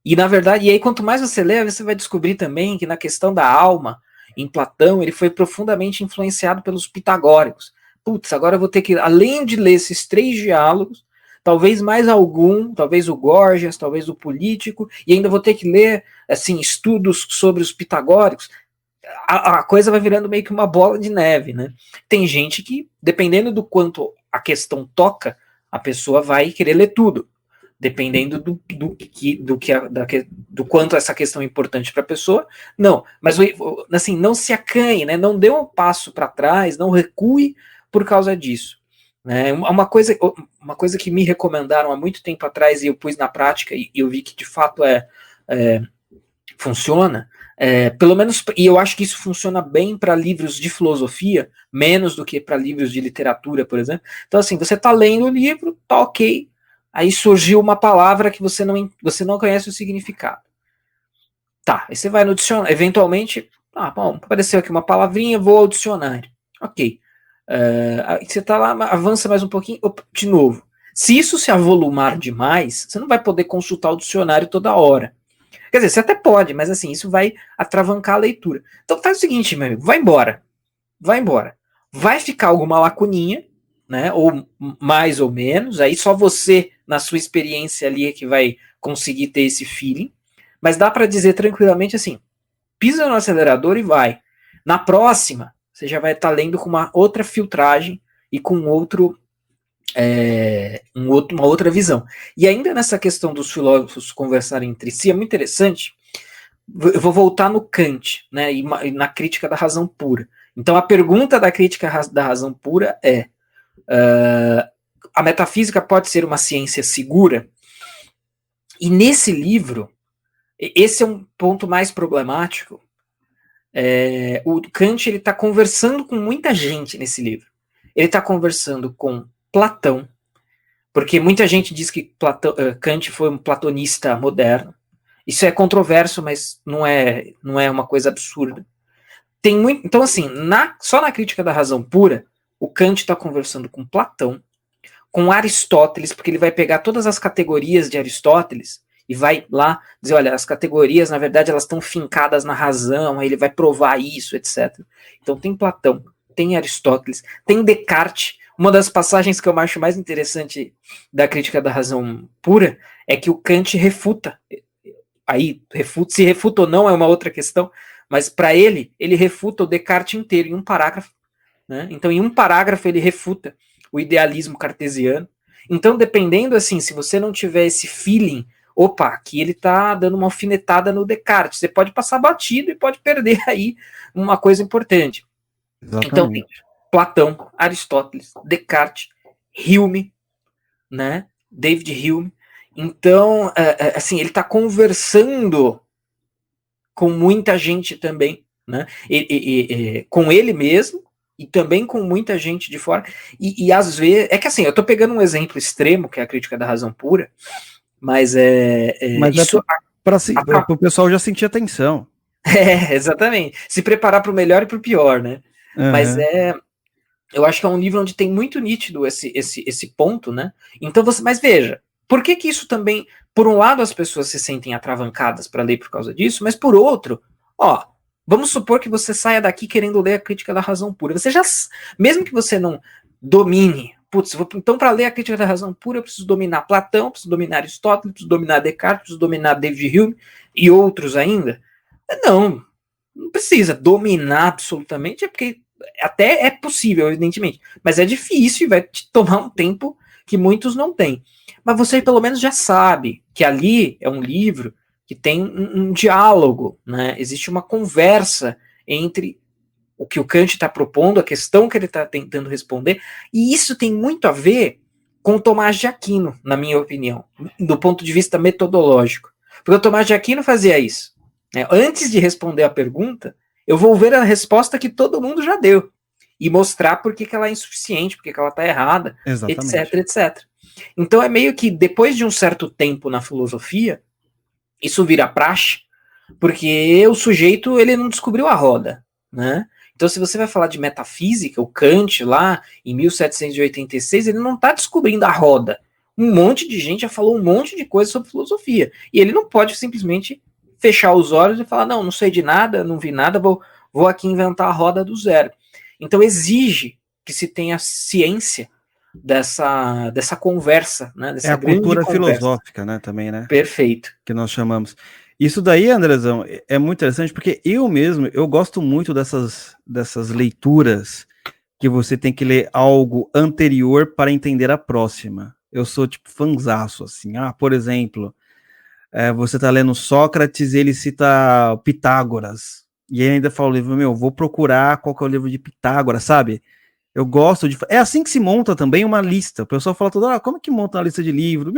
E, na verdade, e aí quanto mais você lê, você vai descobrir também que na questão da alma, em Platão, ele foi profundamente influenciado pelos pitagóricos. Putz, agora eu vou ter que, além de ler esses 3 diálogos, talvez mais algum, talvez o Gorgias, talvez o Político, e ainda vou ter que ler, assim, estudos sobre os pitagóricos. A coisa vai virando meio que uma bola de neve, né? Tem gente que, dependendo do quanto a questão toca, a pessoa vai querer ler tudo, dependendo do quanto essa questão é importante para a pessoa. Não, mas assim, não se acanhe, né? Não dê um passo para trás, não recue por causa disso. Né? Uma coisa que me recomendaram há muito tempo atrás e eu pus na prática e eu vi que de fato funciona, pelo menos, e eu acho que isso funciona bem para livros de filosofia, menos do que para livros de literatura, por exemplo. Então, assim, você está lendo o livro, tá ok, aí surgiu uma palavra que você não conhece o significado. Tá, aí você vai no dicionário, eventualmente, bom, apareceu aqui uma palavrinha, vou ao dicionário. Ok. Aí você tá lá, avança mais um pouquinho, de novo. Se isso se avolumar demais, você não vai poder consultar o dicionário toda hora. Quer dizer, você até pode, mas assim, isso vai atravancar a leitura. Então faz o seguinte, meu amigo, vai embora. Vai embora. Vai ficar alguma lacuninha, né? Ou mais ou menos, aí só você, na sua experiência ali, é que vai conseguir ter esse feeling. Mas dá para dizer tranquilamente assim, pisa no acelerador e vai. Na próxima, você já vai estar lendo com uma outra filtragem e com uma outra visão. E ainda nessa questão dos filósofos conversarem entre si, é muito interessante. Eu vou voltar no Kant, né, e na crítica da razão pura. Então a pergunta da crítica da razão pura é: a metafísica pode ser uma ciência segura? E nesse livro, esse é um ponto mais problemático. O Kant está conversando com muita gente nesse livro. Ele está conversando com Platão, porque muita gente diz que Kant foi um platonista moderno. Isso é controverso, mas não é uma coisa absurda. Então, assim, só na crítica da razão pura, o Kant está conversando com Platão, com Aristóteles, porque ele vai pegar todas as categorias de Aristóteles e vai lá dizer, olha, as categorias, na verdade, elas estão fincadas na razão, aí ele vai provar isso, etc. Então tem Platão, tem Aristóteles, tem Descartes. Uma das passagens que eu acho mais interessante da crítica da razão pura é que o Kant refuta. Aí, se refuta ou não é uma outra questão, mas para ele refuta o Descartes inteiro em um parágrafo. Né? Então, em um parágrafo, ele refuta o idealismo cartesiano. Então, dependendo, assim, se você não tiver esse feeling, opa, aqui ele tá dando uma alfinetada no Descartes, você pode passar batido e pode perder aí uma coisa importante. Exatamente. Então, tem Platão, Aristóteles, Descartes, Hume, né? David Hume. Então, assim, ele está conversando com muita gente também, né? Com ele mesmo e também com muita gente de fora. E às vezes, é que assim, eu estou pegando um exemplo extremo, que é a crítica da razão pura, mas isso para o pessoal já sentir atenção. Exatamente. Se preparar para o melhor e para o pior, né? Uhum. Mas eu acho que é um livro onde tem muito nítido esse ponto, né? Então mas veja, por que isso também, por um lado, as pessoas se sentem atravancadas para ler por causa disso, mas por outro, vamos supor que você saia daqui querendo ler a crítica da razão pura. Você já, mesmo que você não domine, então para ler a crítica da razão pura eu preciso dominar Platão, preciso dominar Aristóteles, preciso dominar Descartes, preciso dominar David Hume e outros ainda. Não precisa dominar absolutamente, é porque até é possível, evidentemente, mas é difícil e vai te tomar um tempo que muitos não têm. Mas você pelo menos já sabe que ali é um livro que tem um diálogo, né? Existe uma conversa entre o que o Kant está propondo, a questão que ele está tentando responder, e isso tem muito a ver com Tomás de Aquino, na minha opinião, do ponto de vista metodológico. Porque o Tomás de Aquino fazia isso. Né? Antes de responder a pergunta, eu vou ver a resposta que todo mundo já deu e mostrar por que ela é insuficiente, por que ela está errada, Exatamente. etc, etc. Então é meio que depois de um certo tempo na filosofia, isso vira praxe, porque o sujeito ele não descobriu a roda, né? Então se você vai falar de metafísica, o Kant lá em 1786, ele não está descobrindo a roda. Um monte de gente já falou um monte de coisa sobre filosofia, e ele não pode simplesmente fechar os olhos e falar, não sei de nada, não vi nada, vou aqui inventar a roda do zero. Então exige que se tenha ciência dessa conversa, né? Dessa a cultura filosófica, né, também, né? Perfeito. Que nós chamamos. Isso daí, Andrezão, é muito interessante, porque eu gosto muito dessas leituras que você tem que ler algo anterior para entender a próxima. Eu sou, tipo, fanzaço, assim. Por exemplo, você tá lendo Sócrates e ele cita Pitágoras. E aí ainda fala o livro, vou procurar qual que é o livro de Pitágoras, sabe? Eu gosto de... É assim que se monta também uma lista. O pessoal fala toda hora, como é que monta uma lista de livro?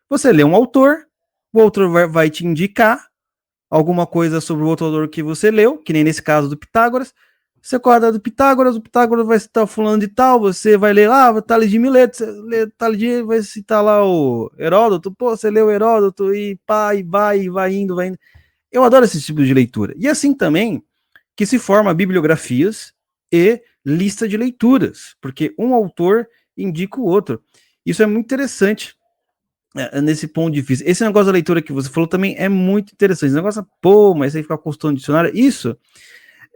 Você lê um autor, o autor vai te indicar alguma coisa sobre o outro autor que você leu, que nem nesse caso do Pitágoras. Você acorda do Pitágoras, o Pitágoras vai citar fulano de tal, você vai ler lá, Tales de Mileto, Tales de vai citar lá o Heródoto, você leu o Heródoto e pá, e vai indo. Eu adoro esse tipo de leitura. E assim também que se forma bibliografias e lista de leituras, porque um autor indica o outro. Isso é muito interessante nesse ponto de vista. Esse negócio da leitura que você falou também é muito interessante. Esse negócio, mas aí ficar consultando dicionário, isso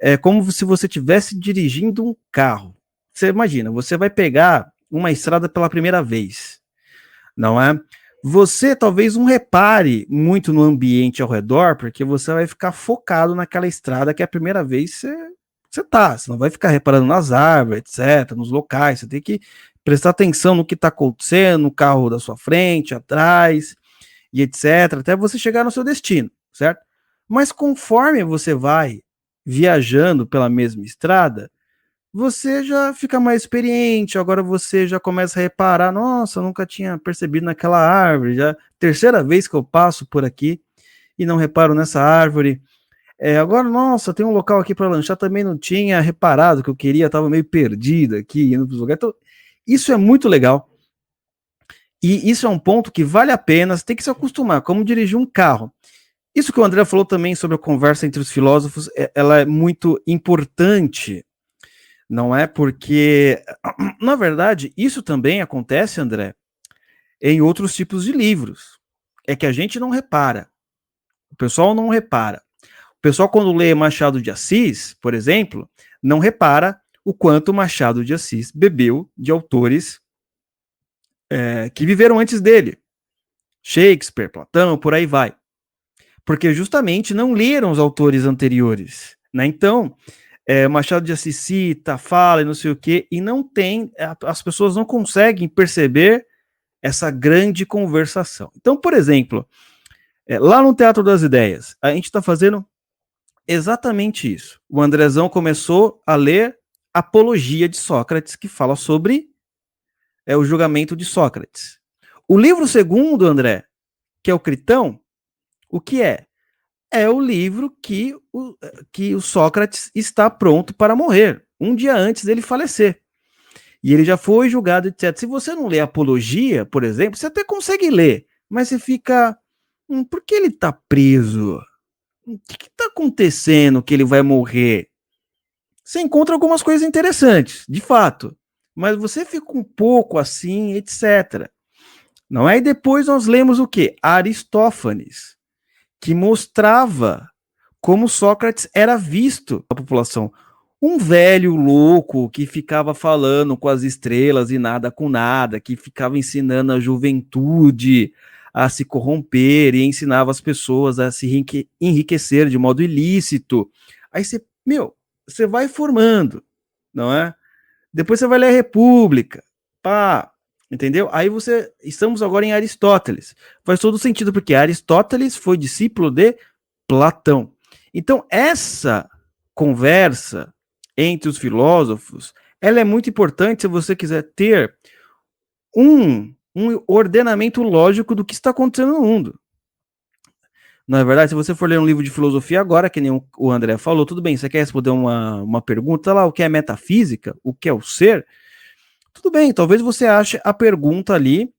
é como se você estivesse dirigindo um carro. Você imagina, você vai pegar uma estrada pela primeira vez, não é? Você talvez não repare muito no ambiente ao redor, porque você vai ficar focado naquela estrada que é a primeira vez você não vai ficar reparando nas árvores, etc., nos locais, você tem que prestar atenção no que está acontecendo, no carro da sua frente, atrás, e etc., até você chegar no seu destino, certo? Mas conforme você vai viajando pela mesma estrada, você já fica mais experiente, agora você já começa a reparar, nossa, eu nunca tinha percebido naquela árvore, já terceira vez que eu passo por aqui e não reparo nessa árvore. Agora, nossa, tem um local aqui para lanchar, também não tinha reparado que eu queria, estava meio perdido aqui, indo para os lugares. Então, isso é muito legal. E isso é um ponto que vale a pena, você tem que se acostumar, como dirigir um carro. Isso que o André falou também sobre a conversa entre os filósofos, ela é muito importante, não é? Porque, na verdade, isso também acontece, André, em outros tipos de livros. É que a gente não repara. O pessoal não repara. O pessoal, quando lê Machado de Assis, por exemplo, não repara o quanto Machado de Assis bebeu de autores que viveram antes dele. Shakespeare, Platão, por aí vai. Porque justamente não leram os autores anteriores, né? Então, Machado de Assis cita, fala e não sei o quê, e não tem, as pessoas não conseguem perceber essa grande conversação. Então, por exemplo, lá no Teatro das Ideias, a gente está fazendo exatamente isso. O Andrezão começou a ler Apologia de Sócrates, que fala sobre o julgamento de Sócrates. O livro segundo, André, que é o Critão, o que é? É o livro que o Sócrates está pronto para morrer, um dia antes dele falecer. E ele já foi julgado, etc. Se você não lê Apologia, por exemplo, você até consegue ler, mas você fica... por que ele está preso? O que está acontecendo que ele vai morrer? Você encontra algumas coisas interessantes, de fato, mas você fica um pouco assim, etc. Não é? E depois nós lemos o quê? Aristófanes, que mostrava como Sócrates era visto pela população. Um velho louco que ficava falando com as estrelas e nada com nada, que ficava ensinando a juventude a se corromper e ensinava as pessoas a se enriquecer de modo ilícito. Aí você vai formando, não é? Depois você vai ler a República, pá, entendeu? Aí estamos agora em Aristóteles. Faz todo sentido, porque Aristóteles foi discípulo de Platão. Então, essa conversa entre os filósofos, ela é muito importante se você quiser ter um ordenamento lógico do que está acontecendo no mundo. Não é verdade? Se você for ler um livro de filosofia agora, que nem o André falou, tudo bem, você quer responder uma pergunta lá, o que é metafísica, o que é o ser? Tudo bem, talvez você ache a pergunta ali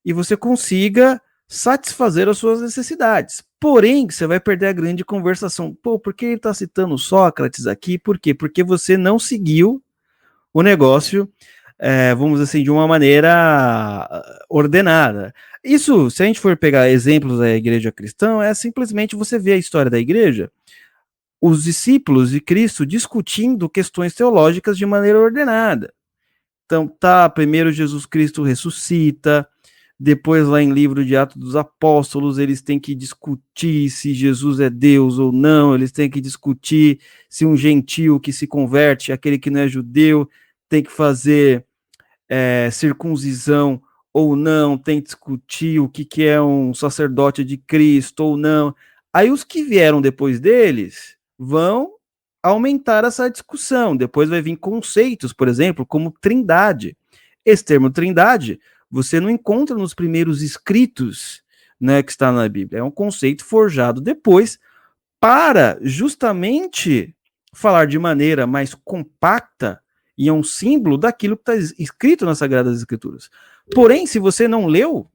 e você consiga satisfazer as suas necessidades. Porém, você vai perder a grande conversação. Por que ele está citando Sócrates aqui? Por quê? Porque você não seguiu o negócio, vamos dizer assim, de uma maneira ordenada. Isso, se a gente for pegar exemplos da igreja cristã, é simplesmente você ver a história da igreja, os discípulos de Cristo discutindo questões teológicas de maneira ordenada. Então, primeiro Jesus Cristo ressuscita, depois lá em livro de Atos dos Apóstolos, eles têm que discutir se Jesus é Deus ou não, eles têm que discutir se um gentio que se converte, aquele que não é judeu, tem que fazer circuncisão ou não, tem que discutir o que é um sacerdote de Cristo ou não. Aí os que vieram depois deles vão aumentar essa discussão. Depois vai vir conceitos, por exemplo, como trindade. Esse termo trindade, você não encontra nos primeiros escritos, né, que está na Bíblia. É um conceito forjado depois para justamente falar de maneira mais compacta e é um símbolo daquilo que está escrito nas Sagradas Escrituras. Porém, se você não leu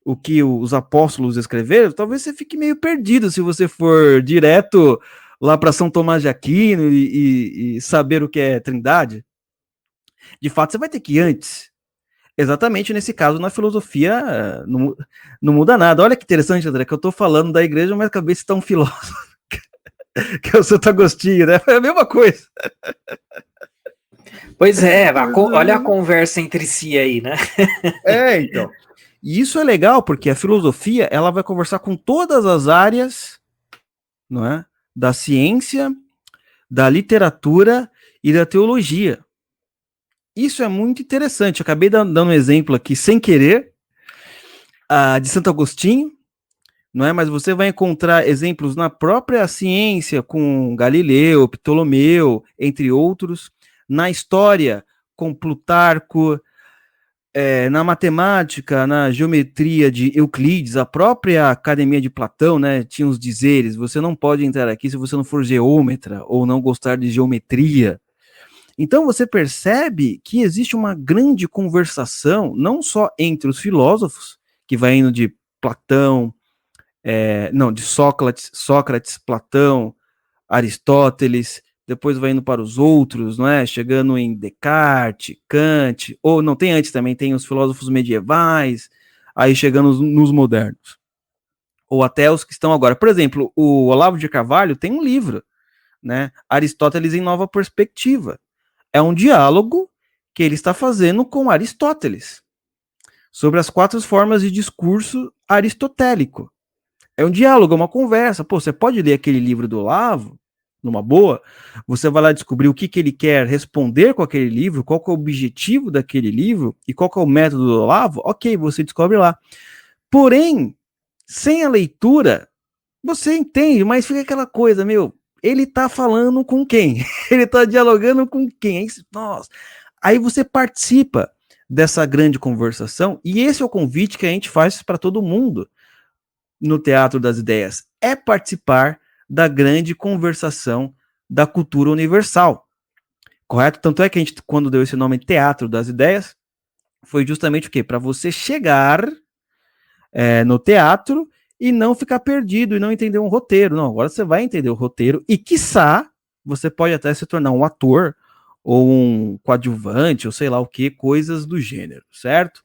o que os apóstolos escreveram, talvez você fique meio perdido se você for direto lá para São Tomás de Aquino e saber o que é trindade. De fato, você vai ter que ir antes. Exatamente nesse caso, na filosofia, não muda nada. Olha que interessante, André, que eu estou falando da igreja, mas acabei de citar um filósofo, que é o Santo Agostinho, né? É a mesma coisa. Pois é, olha a conversa entre si aí, né? Então. E isso é legal, porque a filosofia, ela vai conversar com todas as áreas, não é? Da ciência, da literatura e da teologia. Isso é muito interessante. Eu acabei dando um exemplo aqui, sem querer, de Santo Agostinho, não é? Mas você vai encontrar exemplos na própria ciência, com Galileu, Ptolomeu, entre outros, na história, com Plutarco, na matemática, na geometria de Euclides, a própria Academia de Platão, né, tinha os dizeres, você não pode entrar aqui se você não for geômetra, ou não gostar de geometria. Então você percebe que existe uma grande conversação, não só entre os filósofos, que vai indo de Platão, de Sócrates, Platão, Aristóteles, depois vai indo para os outros, não é? Chegando em Descartes, Kant, ou não tem antes também, tem os filósofos medievais, aí chegando nos modernos. Ou até os que estão agora. Por exemplo, o Olavo de Carvalho tem um livro, né? Aristóteles em Nova Perspectiva. É um diálogo que ele está fazendo com Aristóteles sobre as 4 formas de discurso aristotélico. É um diálogo, é uma conversa. Pô, você pode ler aquele livro do Olavo, numa boa, você vai lá descobrir o que ele quer responder com aquele livro, qual que é o objetivo daquele livro e qual que é o método do Olavo. Ok, você descobre lá. Porém, sem a leitura, você entende, mas fica aquela coisa, ele tá falando com quem? Ele tá dialogando com quem? Nossa. Aí você participa dessa grande conversação, e esse é o convite que a gente faz para todo mundo no Teatro das Ideias, é participar da grande conversação da cultura universal, correto? Tanto é que a gente, quando deu esse nome Teatro das Ideias, foi justamente o quê? Para você chegar no teatro e não ficar perdido e não entender um roteiro. Não, agora você vai entender o roteiro e, quiçá, você pode até se tornar um ator ou um coadjuvante, ou sei lá o que, coisas do gênero, certo?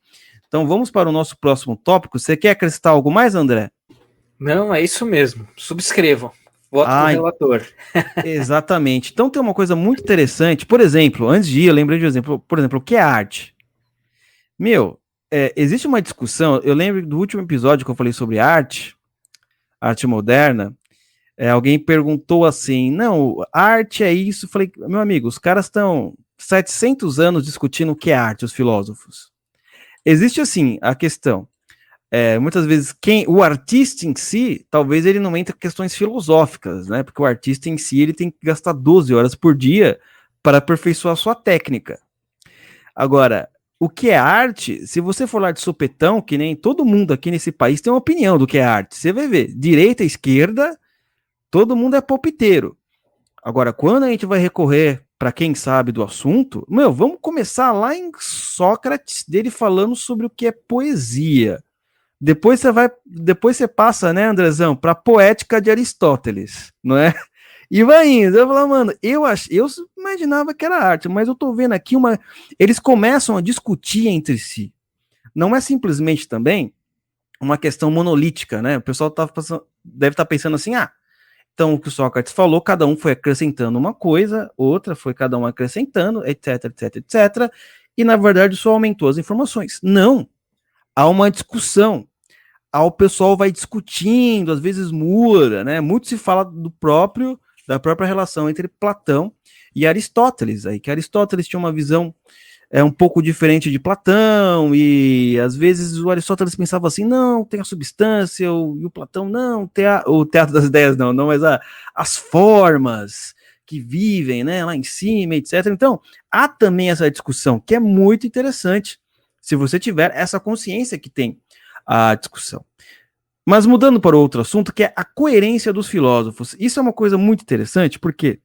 Então vamos para o nosso próximo tópico. Você quer acrescentar algo mais, André? Não, é isso mesmo. Subscrevam. Voto pro relator. Exatamente. Então tem uma coisa muito interessante. Por exemplo, antes de ir, eu lembrei de um exemplo. Por exemplo, o que é arte? Existe uma discussão. Eu lembro do último episódio que eu falei sobre arte moderna. Alguém perguntou assim, não, arte é isso. Eu falei, meu amigo, os caras estão 700 anos discutindo o que é arte, os filósofos. Existe, assim, a questão. Muitas vezes, o artista em si, talvez ele não entre em questões filosóficas, né? Porque o artista em si, ele tem que gastar 12 horas por dia para aperfeiçoar a sua técnica. Agora, o que é arte, se você for lá de sopetão, que nem todo mundo aqui nesse país tem uma opinião do que é arte. Você vai ver, direita, esquerda, todo mundo é palpiteiro. Agora, quando a gente vai recorrer para quem sabe do assunto, vamos começar lá em Sócrates, dele falando sobre o que é poesia. Depois você passa, né, Andrezão, para a poética de Aristóteles, não é? E vai indo. Eu falo, mano, eu imaginava que era arte, mas eu tô vendo aqui eles começam a discutir entre si. Não é simplesmente também uma questão monolítica, né? O pessoal deve estar pensando assim, então o que o Sócrates falou, cada um foi acrescentando uma coisa, outra foi cada um acrescentando, etc, etc, etc, e na verdade só aumentou as informações. Não. Há uma discussão. O pessoal vai discutindo, às vezes muda, né? Muito se fala da própria relação entre Platão e Aristóteles, aí que Aristóteles tinha uma visão um pouco diferente de Platão, e às vezes o Aristóteles pensava assim, não, tem a substância, e o Platão não, o Teatro das Ideias não, mas as formas que vivem, né, lá em cima, etc. Então, há também essa discussão, que é muito interessante, se você tiver essa consciência que tem a discussão. Mas mudando para outro assunto, que é a coerência dos filósofos. Isso é uma coisa muito interessante, porque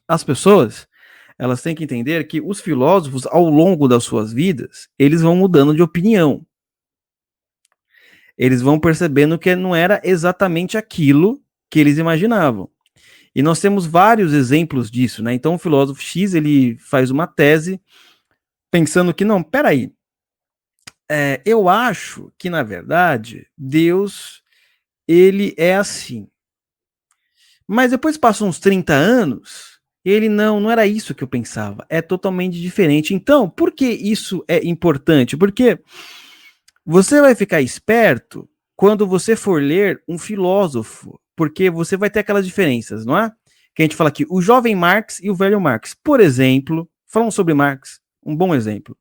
as pessoas, elas têm que entender que os filósofos, ao longo das suas vidas, eles vão mudando de opinião. Eles vão percebendo que não era exatamente aquilo que eles imaginavam. E nós temos vários exemplos disso, né? Então o filósofo X, ele faz uma tese pensando que, não, peraí, eu acho que, na verdade, Deus, ele é assim. Mas depois passam uns 30 anos, ele não era isso que eu pensava, é totalmente diferente. Então, por que isso é importante? Porque você vai ficar esperto quando você for ler um filósofo, porque você vai ter aquelas diferenças, não é? Que a gente fala aqui, o jovem Marx e o velho Marx. Por exemplo, falando sobre Marx, um bom exemplo.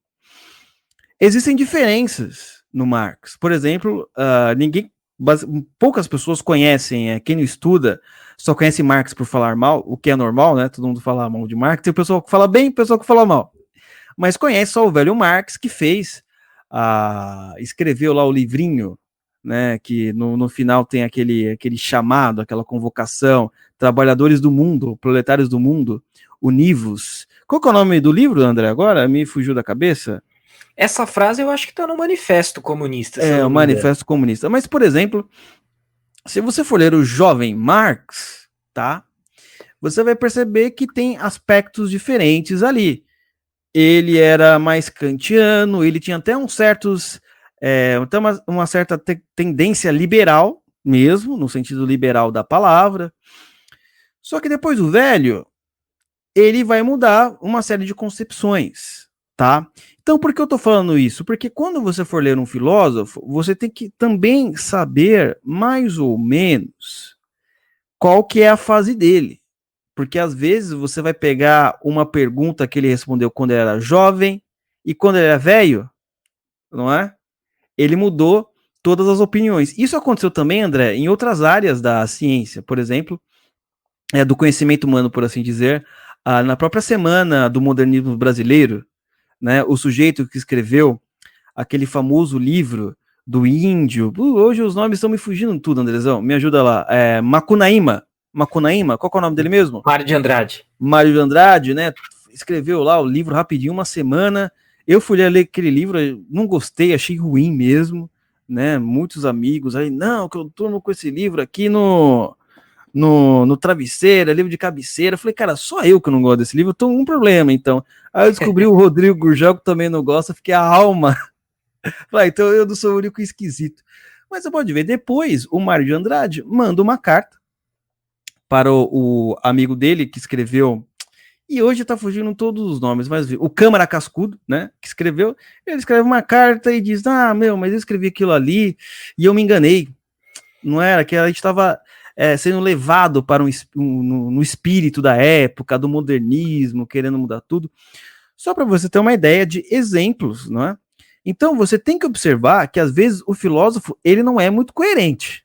Existem diferenças no Marx. Por exemplo, poucas pessoas conhecem, quem não estuda, só conhece Marx por falar mal, o que é normal, né? Todo mundo fala mal de Marx, tem pessoa que fala bem e pessoa que fala mal. Mas conhece só o velho Marx, que escreveu lá o livrinho, né? Que no final tem aquele chamado, aquela convocação, trabalhadores do mundo, proletários do mundo, univos. Qual que é o nome do livro, André? Agora me fugiu da cabeça. Essa frase eu acho que está no Manifesto Comunista. O Manifesto Comunista. Mas, por exemplo, se você for ler o jovem Marx, tá? Você vai perceber que tem aspectos diferentes ali. Ele era mais kantiano, ele tinha até uma certa tendência liberal mesmo, no sentido liberal da palavra. Só que depois o velho, ele vai mudar uma série de concepções, tá? Então, por que eu tô falando isso? Porque quando você for ler um filósofo, você tem que também saber, mais ou menos, qual que é a fase dele. Porque às vezes você vai pegar uma pergunta que ele respondeu quando ele era jovem e quando ele era velho, não é? Ele mudou todas as opiniões. Isso aconteceu também, André, em outras áreas da ciência, por exemplo, do conhecimento humano, por assim dizer. Na própria semana do modernismo brasileiro, né, o sujeito que escreveu aquele famoso livro do índio, hoje os nomes estão me fugindo tudo, Andrezão, me ajuda lá, Macunaíma, qual que é o nome dele mesmo? Mário de Andrade. Mário de Andrade, né, escreveu lá o livro rapidinho, uma semana, eu fui ler aquele livro, não gostei, achei ruim mesmo, né, muitos amigos aí, não, que eu tô com esse livro aqui no travesseiro, livro de cabeceira. Eu falei, cara, só eu que não gosto desse livro, eu tô com um problema, então. Aí eu descobri o Rodrigo Gurgel, que também não gosta, fiquei a alma. Falei, então eu não sou o único esquisito. Mas você pode ver, depois o Mário de Andrade manda uma carta para o amigo dele que escreveu, e hoje tá fugindo todos os nomes, mas o Câmara Cascudo, né, que escreveu, ele escreve uma carta e diz, mas eu escrevi aquilo ali e eu me enganei. Não era, que a gente estava sendo levado para no espírito da época, do modernismo, querendo mudar tudo. Só para você ter uma ideia de exemplos, não é? Então, você tem que observar que, às vezes, o filósofo, ele não é muito coerente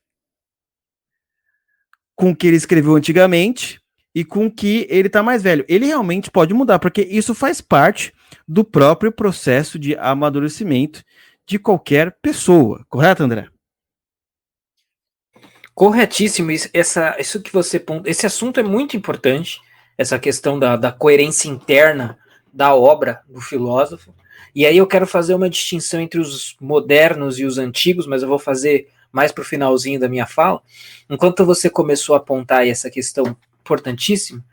com o que ele escreveu antigamente e com o que ele está mais velho. Ele realmente pode mudar, porque isso faz parte do próprio processo de amadurecimento de qualquer pessoa. Correto, André? Corretíssimo, isso que você ponta. Esse assunto é muito importante, essa questão da coerência interna da obra do filósofo. E aí eu quero fazer uma distinção entre os modernos e os antigos, mas eu vou fazer mais para o finalzinho da minha fala. Enquanto você começou a apontar aí essa questão importantíssima,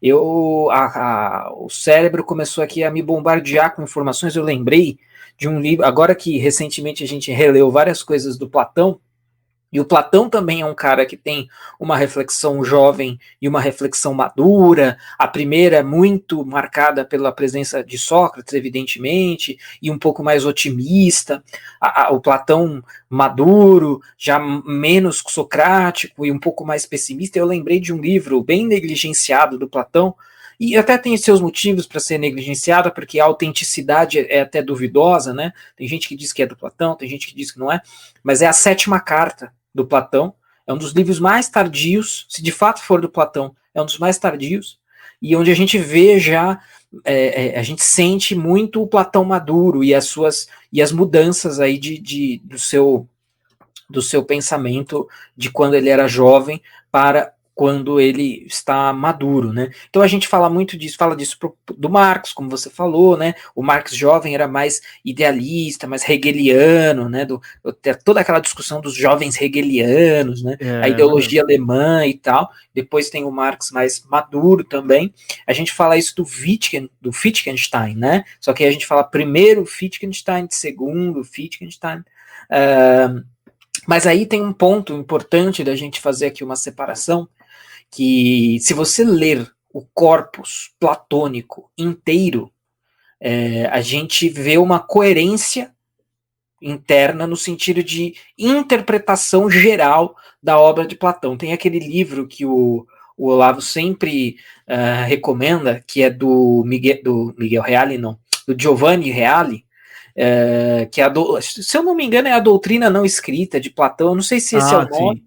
o cérebro começou aqui a me bombardear com informações. Eu lembrei de um livro, agora que recentemente a gente releu várias coisas do Platão. E o Platão também é um cara que tem uma reflexão jovem e uma reflexão madura. A primeira é muito marcada pela presença de Sócrates, evidentemente, e um pouco mais otimista. O Platão maduro, já menos socrático e um pouco mais pessimista. Eu lembrei de um livro bem negligenciado do Platão, e até tem seus motivos para ser negligenciada, porque a autenticidade é até duvidosa, né? Tem gente que diz que é do Platão, tem gente que diz que não é, mas é a Sétima Carta do Platão, é um dos livros mais tardios, se de fato for do Platão, é um dos mais tardios, e onde a gente vê já, a gente sente muito o Platão maduro e as mudanças aí do seu pensamento de quando ele era jovem para quando ele está maduro, né? Então a gente fala disso do Marx, como você falou, né? O Marx jovem era mais idealista, mais hegeliano, né? Toda aquela discussão dos jovens hegelianos, né? A ideologia alemã e tal. Depois tem o Marx mais maduro também. A gente fala isso do Wittgenstein, né? Só que a gente fala primeiro Wittgenstein, segundo Wittgenstein. Mas aí tem um ponto importante da gente fazer aqui uma separação, que se você ler o corpus platônico inteiro, a gente vê uma coerência interna no sentido de interpretação geral da obra de Platão. Tem aquele livro que o Olavo sempre recomenda, que é do Miguel Reale, não, do Giovanni Reale, que se eu não me engano é a doutrina não escrita de Platão. Eu não sei se esse é o nome, sim,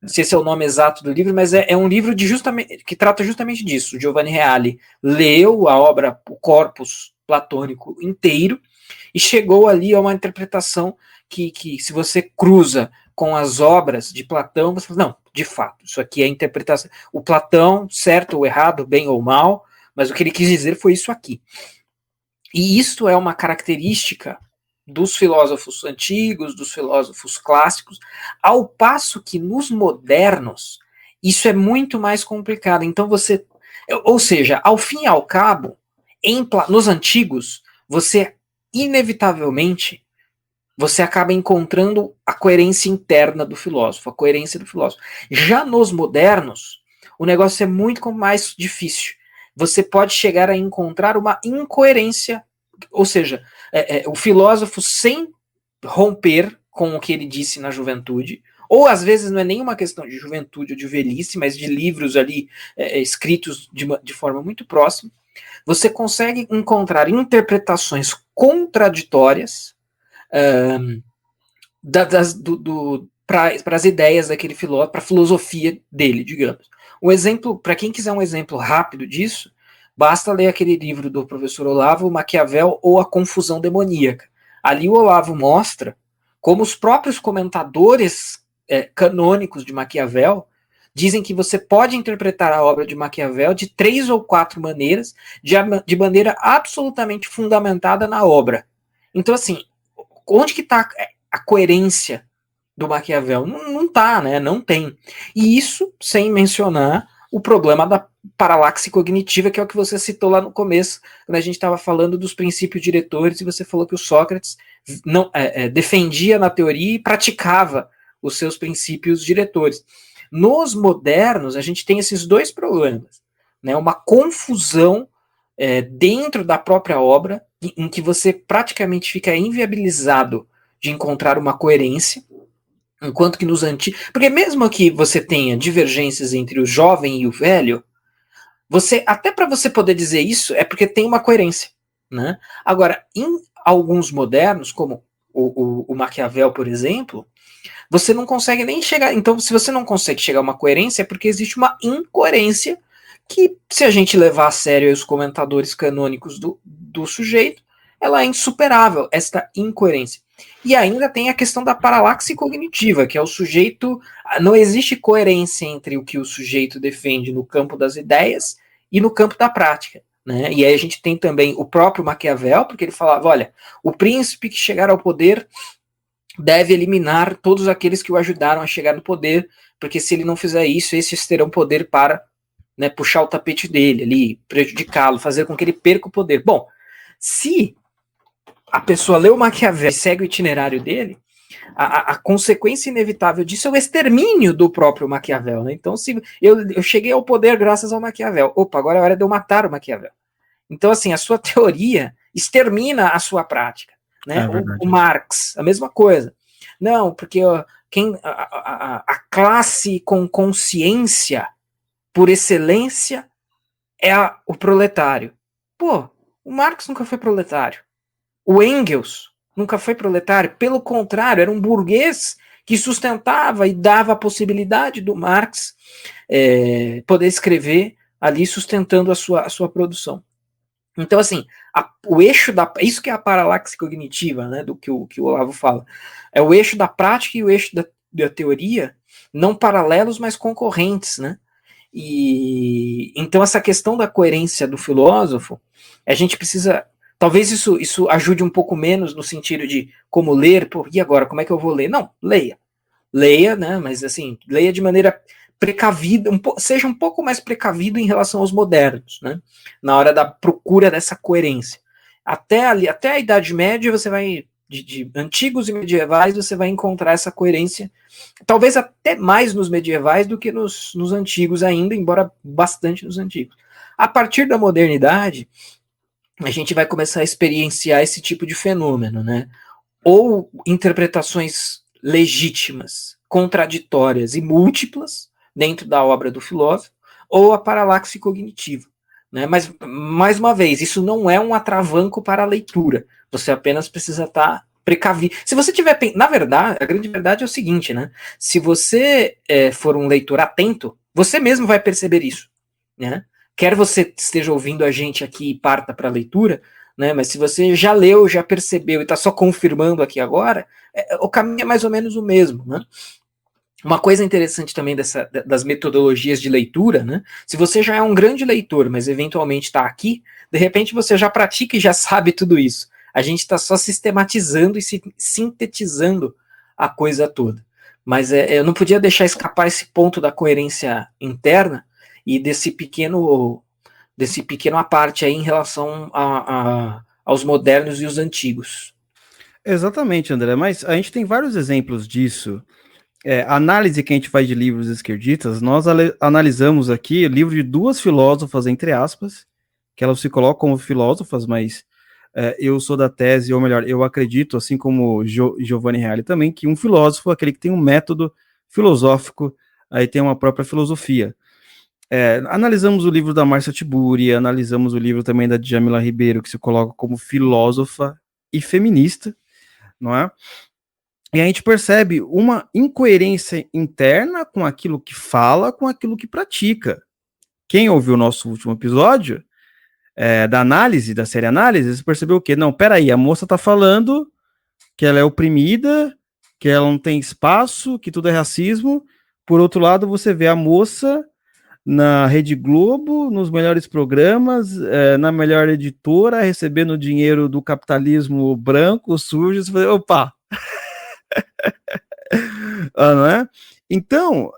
se esse é o nome exato do livro, mas é um livro que trata justamente disso. O Giovanni Reale leu a obra, o corpus platônico inteiro, e chegou ali a uma interpretação que se você cruza com as obras de Platão, você fala, não, de fato, isso aqui é a interpretação. O Platão, certo ou errado, bem ou mal, mas o que ele quis dizer foi isso aqui. E isso é uma característica dos filósofos antigos, dos filósofos clássicos, ao passo que nos modernos isso é muito mais complicado. Então ou seja, ao fim e ao cabo, nos antigos, você inevitavelmente você acaba encontrando a coerência interna do filósofo, a coerência do filósofo. Já nos modernos, o negócio é muito mais difícil. você pode chegar a encontrar uma incoerência, ou seja, o filósofo, sem romper com o que ele disse na juventude, ou às vezes não é nenhuma questão de juventude ou de velhice, mas de livros ali escritos de forma muito próxima, você consegue encontrar interpretações contraditórias para as ideias daquele filósofo, para a filosofia dele, digamos. Um exemplo, para quem quiser um exemplo rápido disso, basta ler aquele livro do professor Olavo, Maquiavel ou A Confusão Demoníaca. Ali o Olavo mostra como os próprios comentadores canônicos de Maquiavel dizem que você pode interpretar a obra de Maquiavel de 3 ou 4 maneiras, de maneira absolutamente fundamentada na obra. Então, assim, onde que está a coerência do Maquiavel? Não tá, né? Não tem. E isso sem mencionar o problema da paralaxe cognitiva, que é o que você citou lá no começo, quando a gente estava falando dos princípios diretores, e você falou que o Sócrates não defendia na teoria e praticava os seus princípios diretores. Nos modernos, a gente tem esses dois problemas, né? Uma confusão dentro da própria obra, em que você praticamente fica inviabilizado de encontrar uma coerência, enquanto que nos antigos... Porque mesmo que você tenha divergências entre o jovem e o velho, até para você poder dizer isso, é porque tem uma coerência, né? Agora, em alguns modernos, como o Maquiavel, por exemplo, você não consegue nem chegar... Então, se você não consegue chegar a uma coerência, é porque existe uma incoerência que, se a gente levar a sério os comentadores canônicos do sujeito, ela é insuperável, esta incoerência. E ainda tem a questão da paralaxe cognitiva, que é o sujeito... Não existe coerência entre o que o sujeito defende no campo das ideias e no campo da prática, né? E aí a gente tem também o próprio Maquiavel, porque ele falava, olha, o príncipe que chegar ao poder deve eliminar todos aqueles que o ajudaram a chegar no poder, porque se ele não fizer isso, esses terão poder para, né, puxar o tapete dele ali, prejudicá-lo, fazer com que ele perca o poder. Bom, se a pessoa lê o Maquiavel e segue o itinerário dele, a consequência inevitável disso é o extermínio do próprio Maquiavel, né? Então, se eu cheguei ao poder graças ao Maquiavel, opa, agora é hora de eu matar o Maquiavel. Então, assim, a sua teoria extermina a sua prática, né? O Marx, a mesma coisa. Não, porque a classe com consciência, por excelência, é o proletário. Pô, o Marx nunca foi proletário. O Engels nunca foi proletário. Pelo contrário, era um burguês que sustentava e dava a possibilidade do Marx poder escrever ali, sustentando a sua produção. Então, assim, o eixo isso que é a paralaxe cognitiva, né, do que o Olavo fala. É o eixo da prática e o eixo da teoria, não paralelos, mas concorrentes, né? E então essa questão da coerência do filósofo, a gente precisa... Talvez isso ajude um pouco menos no sentido de como ler, e agora, como é que eu vou ler? Não, leia. Leia, né, mas assim, leia de maneira precavida, seja um pouco mais precavido em relação aos modernos, né, na hora da procura dessa coerência. Até a Idade Média, você vai, de antigos e medievais, você vai encontrar essa coerência, talvez até mais nos medievais do que nos antigos ainda, embora bastante nos antigos. A partir da modernidade, a gente vai começar a experienciar esse tipo de fenômeno, né? Ou interpretações legítimas, contraditórias e múltiplas dentro da obra do filósofo, ou a paralaxe cognitiva, né? Mas, mais uma vez, isso não é um atravanco para a leitura. Você apenas precisa estar precavido. Se você tiver... Na verdade, a grande verdade é o seguinte, né? Se você for um leitor atento, você mesmo vai perceber isso, né? Quer você esteja ouvindo a gente aqui e parta para a leitura, né, mas se você já leu, já percebeu e está só confirmando aqui agora, o caminho é mais ou menos o mesmo, né? Uma coisa interessante também das metodologias de leitura, né? Se você já é um grande leitor, mas eventualmente está aqui, de repente você já pratica e já sabe tudo isso. A gente está só sistematizando e sintetizando a coisa toda. Mas eu não podia deixar escapar esse ponto da coerência interna e desse pequeno à parte aí em relação aos modernos e os antigos. Exatamente, André, mas a gente tem vários exemplos disso análise que a gente faz de livros esquerdistas, nós analisamos aqui o livro de duas filósofas, entre aspas, que elas se colocam como filósofas, mas eu sou da tese, ou melhor, eu acredito, assim como Giovanni Reale também, que um filósofo é aquele que tem um método filosófico, aí tem uma própria filosofia. Analisamos o livro da Márcia Tiburi, analisamos o livro também da Djamila Ribeiro, que se coloca como filósofa e feminista, não é? E a gente percebe uma incoerência interna com aquilo que fala, com aquilo que pratica. Quem ouviu o nosso último episódio da análise, da série Análise, percebeu o quê? Não, peraí, a moça tá falando que ela é oprimida, que ela não tem espaço, que tudo é racismo. Por outro lado, você vê a moça na Rede Globo, nos melhores programas, na melhor editora, recebendo dinheiro do capitalismo branco, sujo, você fala, opa! Não é? Então,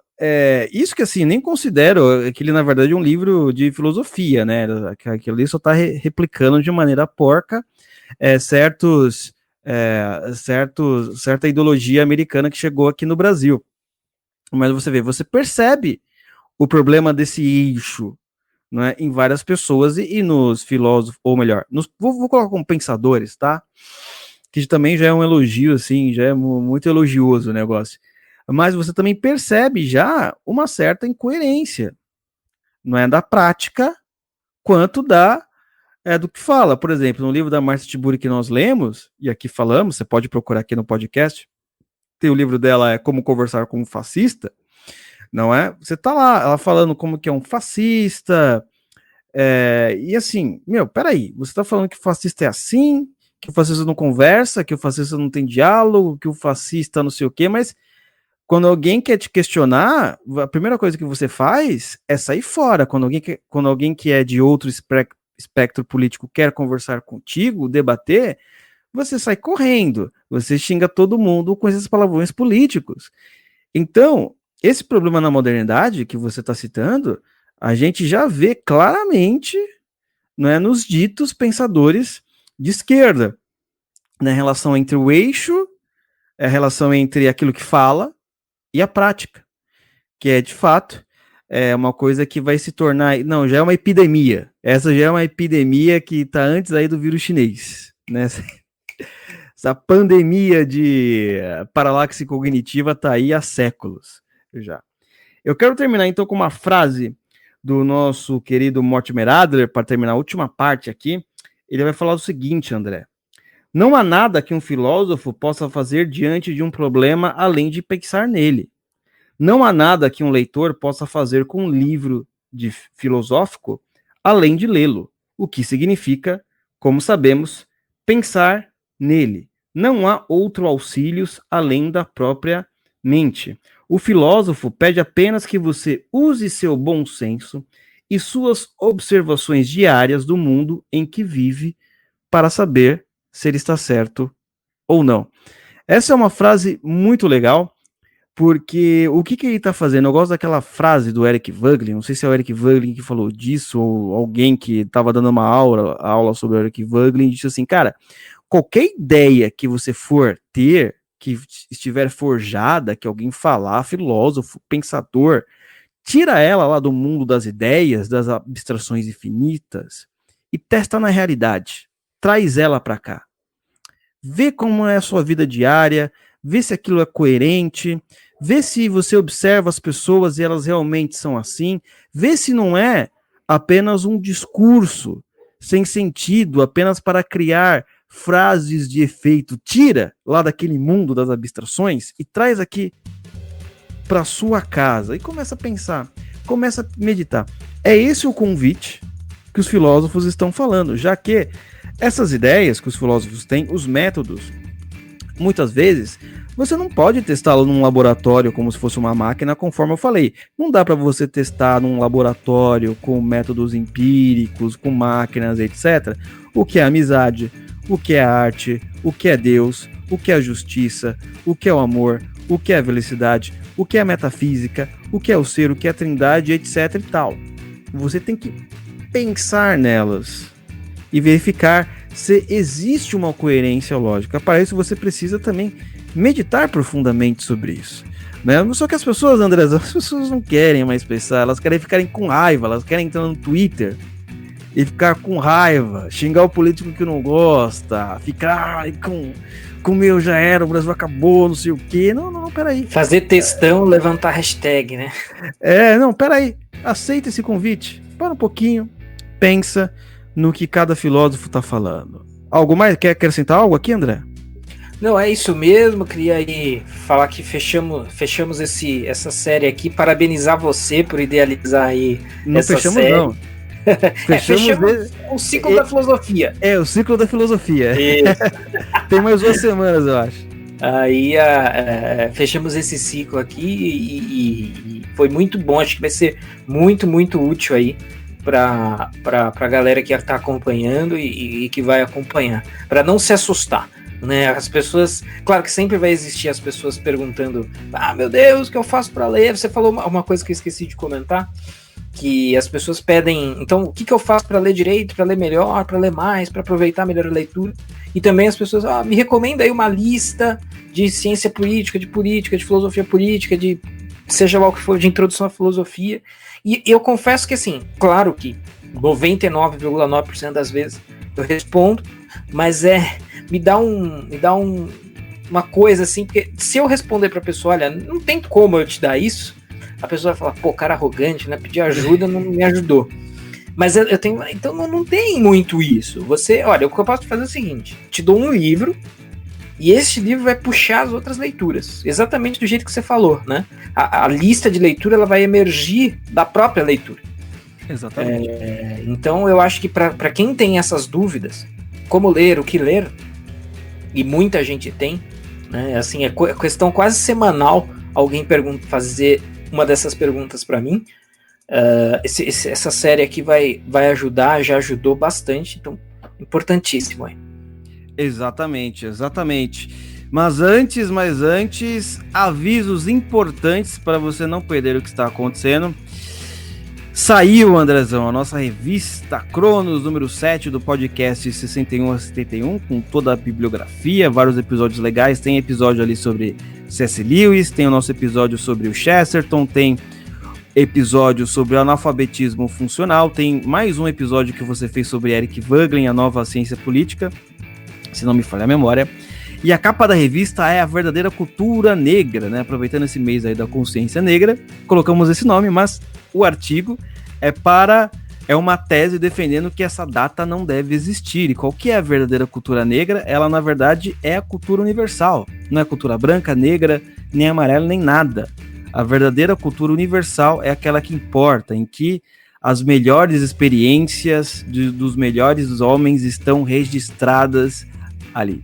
isso que assim, nem considero que ele na verdade é um livro de filosofia, né? Aquilo ali só está replicando de maneira porca certa ideologia americana que chegou aqui no Brasil. Mas você percebe o problema desse eixo, não é? Em várias pessoas e nos filósofos, ou melhor, vou colocar como pensadores, tá? Que também já é um elogio, assim, já é muito elogioso o negócio. Mas você também percebe já uma certa incoerência, não é da prática, quanto do que fala. Por exemplo, no livro da Márcia Tiburi que nós lemos, e aqui falamos, você pode procurar aqui no podcast, tem o livro dela, Como Conversar com um Fascista, não é? Você tá lá, ela falando como que é um fascista, e assim, peraí, você tá falando que o fascista é assim, que o fascista não conversa, que o fascista não tem diálogo, que o fascista não sei o quê, mas quando alguém quer te questionar, a primeira coisa que você faz é sair fora. Quando alguém que é de outro espectro político quer conversar contigo, debater, você sai correndo, você xinga todo mundo com esses palavrões políticos. Então, esse problema na modernidade que você está citando, a gente já vê claramente, não é, nos ditos pensadores de esquerda, na relação entre o eixo, a relação entre aquilo que fala e a prática, que é de fato uma coisa que vai se tornar, não, já é uma epidemia, essa já é uma epidemia que está antes aí do vírus chinês, né? Essa pandemia de paralaxe cognitiva está aí há séculos já. Eu quero terminar então com uma frase do nosso querido Mortimer Adler, para terminar a última parte aqui. Ele vai falar o seguinte, André: não há nada que um filósofo possa fazer diante de um problema além de pensar nele. Não há nada que um leitor possa fazer com um livro filosófico além de lê-lo, o que significa, como sabemos, pensar nele. Não há outro auxílio além da própria mente. O filósofo pede apenas que você use seu bom senso e suas observações diárias do mundo em que vive para saber se ele está certo ou não. Essa é uma frase muito legal, porque o que ele está fazendo? Eu gosto daquela frase do Eric Voegelin, não sei se é o Eric Voegelin que falou disso, ou alguém que estava dando uma aula sobre o Eric Voegelin, disse assim, cara, qualquer ideia que você for ter, que estiver forjada, que alguém falar, filósofo, pensador, tira ela lá do mundo das ideias, das abstrações infinitas, e testa na realidade. Traz ela para cá. Vê como é a sua vida diária, vê se aquilo é coerente, vê se você observa as pessoas e elas realmente são assim, vê se não é apenas um discurso sem sentido, apenas para criar frases de efeito. Tira lá daquele mundo das abstrações e traz aqui para sua casa e começa a pensar, começa a meditar. É esse o convite que os filósofos estão falando, já que essas ideias que os filósofos têm, os métodos, muitas vezes você não pode testá-lo num laboratório como se fosse uma máquina, conforme eu falei. Não dá para você testar num laboratório com métodos empíricos, com máquinas, etc. O que é amizade, o que é arte, o que é Deus, o que é a justiça, o que é o amor, o que é a felicidade, o que é a metafísica, o que é o ser, o que é a trindade, etc e tal. Você tem que pensar nelas e verificar se existe uma coerência lógica. Para isso você precisa também meditar profundamente sobre isso. né? Só que as pessoas, André, as pessoas não querem mais pensar, elas querem ficarem com raiva, elas querem entrar no Twitter e ficar com raiva, xingar o político que não gosta, ficar com o meu já era, o Brasil acabou, não sei o quê. Não, peraí. Fazer textão, levantar hashtag, né? Não, peraí. Aceita esse convite, para um pouquinho, pensa no que cada filósofo tá falando. Algo mais? Quer acrescentar algo aqui, André? Não, é isso mesmo, queria aí falar que fechamos essa série aqui, parabenizar você por idealizar aí não essa fechamos, série. Não. Fechamos o ciclo da filosofia. O ciclo da filosofia. Tem mais 2 semanas, eu acho. Aí fechamos esse ciclo aqui e foi muito bom, acho que vai ser muito, muito útil aí para a galera que está acompanhando e que vai acompanhar, para não se assustar, né? As pessoas, claro que sempre vai existir as pessoas perguntando, meu Deus, o que eu faço para ler? Você falou uma coisa que eu esqueci de comentar, que as pessoas pedem, então, o que eu faço para ler direito, para ler melhor, para ler mais, para aproveitar melhor a leitura? E também as pessoas, me recomenda aí uma lista de ciência política, de filosofia política, de seja lá o que for, de introdução à filosofia. E eu confesso que, assim, claro que 99,9% das vezes eu respondo, mas me dá uma coisa assim, porque se eu responder pra pessoa, olha, não tem como eu te dar isso, a pessoa vai falar, pô, cara arrogante, né? Pedir ajuda, não me ajudou. Mas eu tenho, então não tem muito isso. Olha, o que eu posso fazer é o seguinte, te dou um livro, e esse livro vai puxar as outras leituras, exatamente do jeito que você falou, né? A lista de leitura, ela vai emergir da própria leitura. Exatamente. Então eu acho que para quem tem essas dúvidas, como ler, o que ler, e muita gente tem, né? Assim, é questão quase semanal alguém fazer uma dessas perguntas para mim. Essa série aqui vai ajudar, já ajudou bastante, então importantíssimo aí. Exatamente. Mas antes, avisos importantes para você não perder o que está acontecendo. Saiu, Andrezão, a nossa revista Cronos, número 7 do podcast 61 a 71, com toda a bibliografia, vários episódios legais. Tem episódio ali sobre C.S. Lewis, tem o nosso episódio sobre o Chesterton, tem episódio sobre o analfabetismo funcional, tem mais um episódio que você fez sobre Eric Voegelin, a nova ciência política, se não me falha a memória. E a capa da revista é a verdadeira cultura negra, né? Aproveitando esse mês aí da consciência negra, colocamos esse nome, mas o artigo é uma tese defendendo que essa data não deve existir. E qual que é a verdadeira cultura negra? Ela, na verdade, é a cultura universal. Não é cultura branca, negra, nem amarela, nem nada. A verdadeira cultura universal é aquela que importa, em que as melhores experiências dos melhores homens estão registradas ali.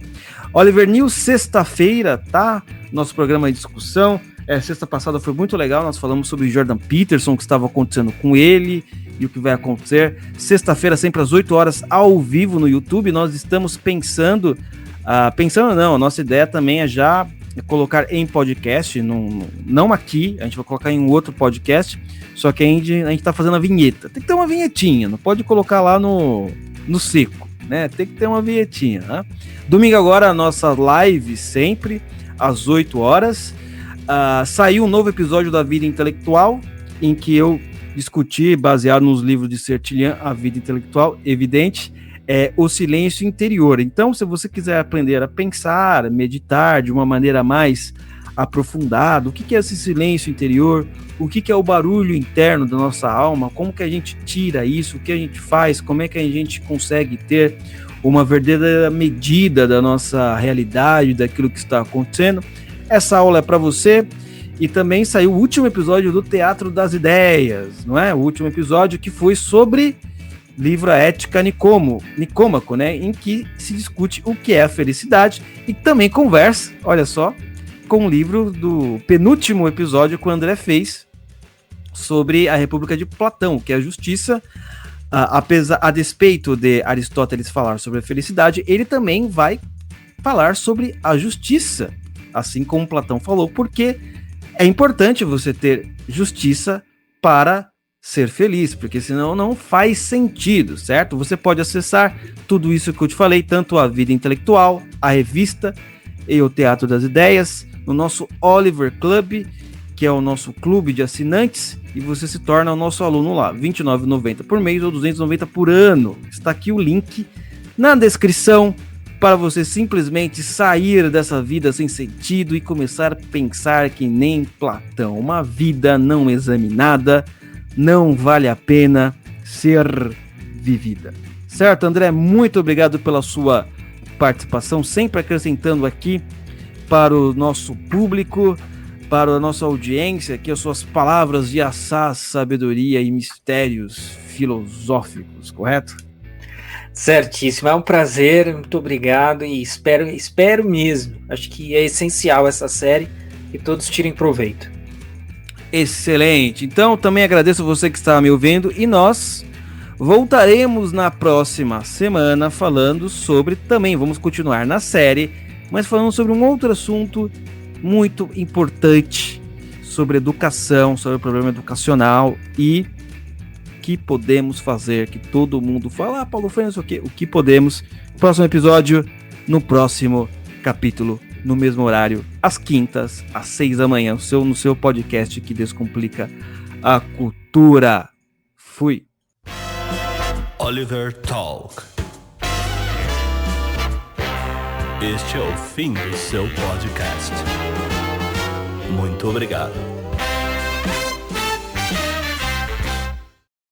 Oliver News, sexta-feira, tá? Nosso programa de discussão. Sexta passada foi muito legal, nós falamos sobre Jordan Peterson, o que estava acontecendo com ele e o que vai acontecer. Sexta-feira, sempre às 8 horas, ao vivo no YouTube. Nós estamos pensando não, a nossa ideia também é já colocar em podcast, não aqui, a gente vai colocar em um outro podcast, só que a gente tá fazendo a vinheta. Tem que ter uma vinhetinha, não pode colocar lá no seco, né? Tem que ter uma vinhetinha, né? Domingo agora, a nossa live sempre, às 8 horas. Saiu um novo episódio da Vida Intelectual, em que eu discuti, baseado nos livros de Sertilhan, A Vida Intelectual, evidente, o silêncio interior. Então, se você quiser aprender a pensar, meditar de uma maneira mais aprofundada, o que é esse silêncio interior, o que é o barulho interno da nossa alma, como que a gente tira isso, o que a gente faz, como é que a gente consegue ter uma verdadeira medida da nossa realidade, daquilo que está acontecendo. Essa aula é para você. E também saiu o último episódio do Teatro das Ideias, não é? O último episódio que foi sobre livro A Ética Nicômaco, né? Em que se discute o que é a felicidade e também conversa, olha só, com o livro do penúltimo episódio que o André fez sobre a República de Platão, que é a justiça. A despeito de Aristóteles falar sobre a felicidade, ele também vai falar sobre a justiça, assim como Platão falou, porque é importante você ter justiça para ser feliz, porque senão não faz sentido, certo? Você pode acessar tudo isso que eu te falei, tanto a Vida Intelectual, a revista e o Teatro das Ideias, no nosso Oliver Club, que é o nosso clube de assinantes, e você se torna o nosso aluno lá, R$ 29,90 por mês ou R$ 290 por ano. Está aqui o link na descrição para você simplesmente sair dessa vida sem sentido e começar a pensar que nem Platão. Uma vida não examinada não vale a pena ser vivida. Certo, André? Muito obrigado pela sua participação, sempre acrescentando aqui para o nosso público, para a nossa audiência, aqui as suas palavras de assaz, sabedoria e mistérios filosóficos, correto? Certíssimo, é um prazer, muito obrigado e espero mesmo. Acho que é essencial essa série e todos tirem proveito. Excelente, então também agradeço a você que está me ouvindo e nós voltaremos na próxima semana falando sobre, também vamos continuar na série, mas falando sobre um outro assunto muito importante, sobre educação, sobre o problema educacional e que podemos fazer, que todo mundo fala, Paulo Freitas, o que podemos. Próximo episódio, no próximo capítulo, no mesmo horário, às quintas, às 6 da manhã, no seu podcast que descomplica a cultura. Fui. Oliver Talk. Este é o fim do seu podcast. Muito obrigado.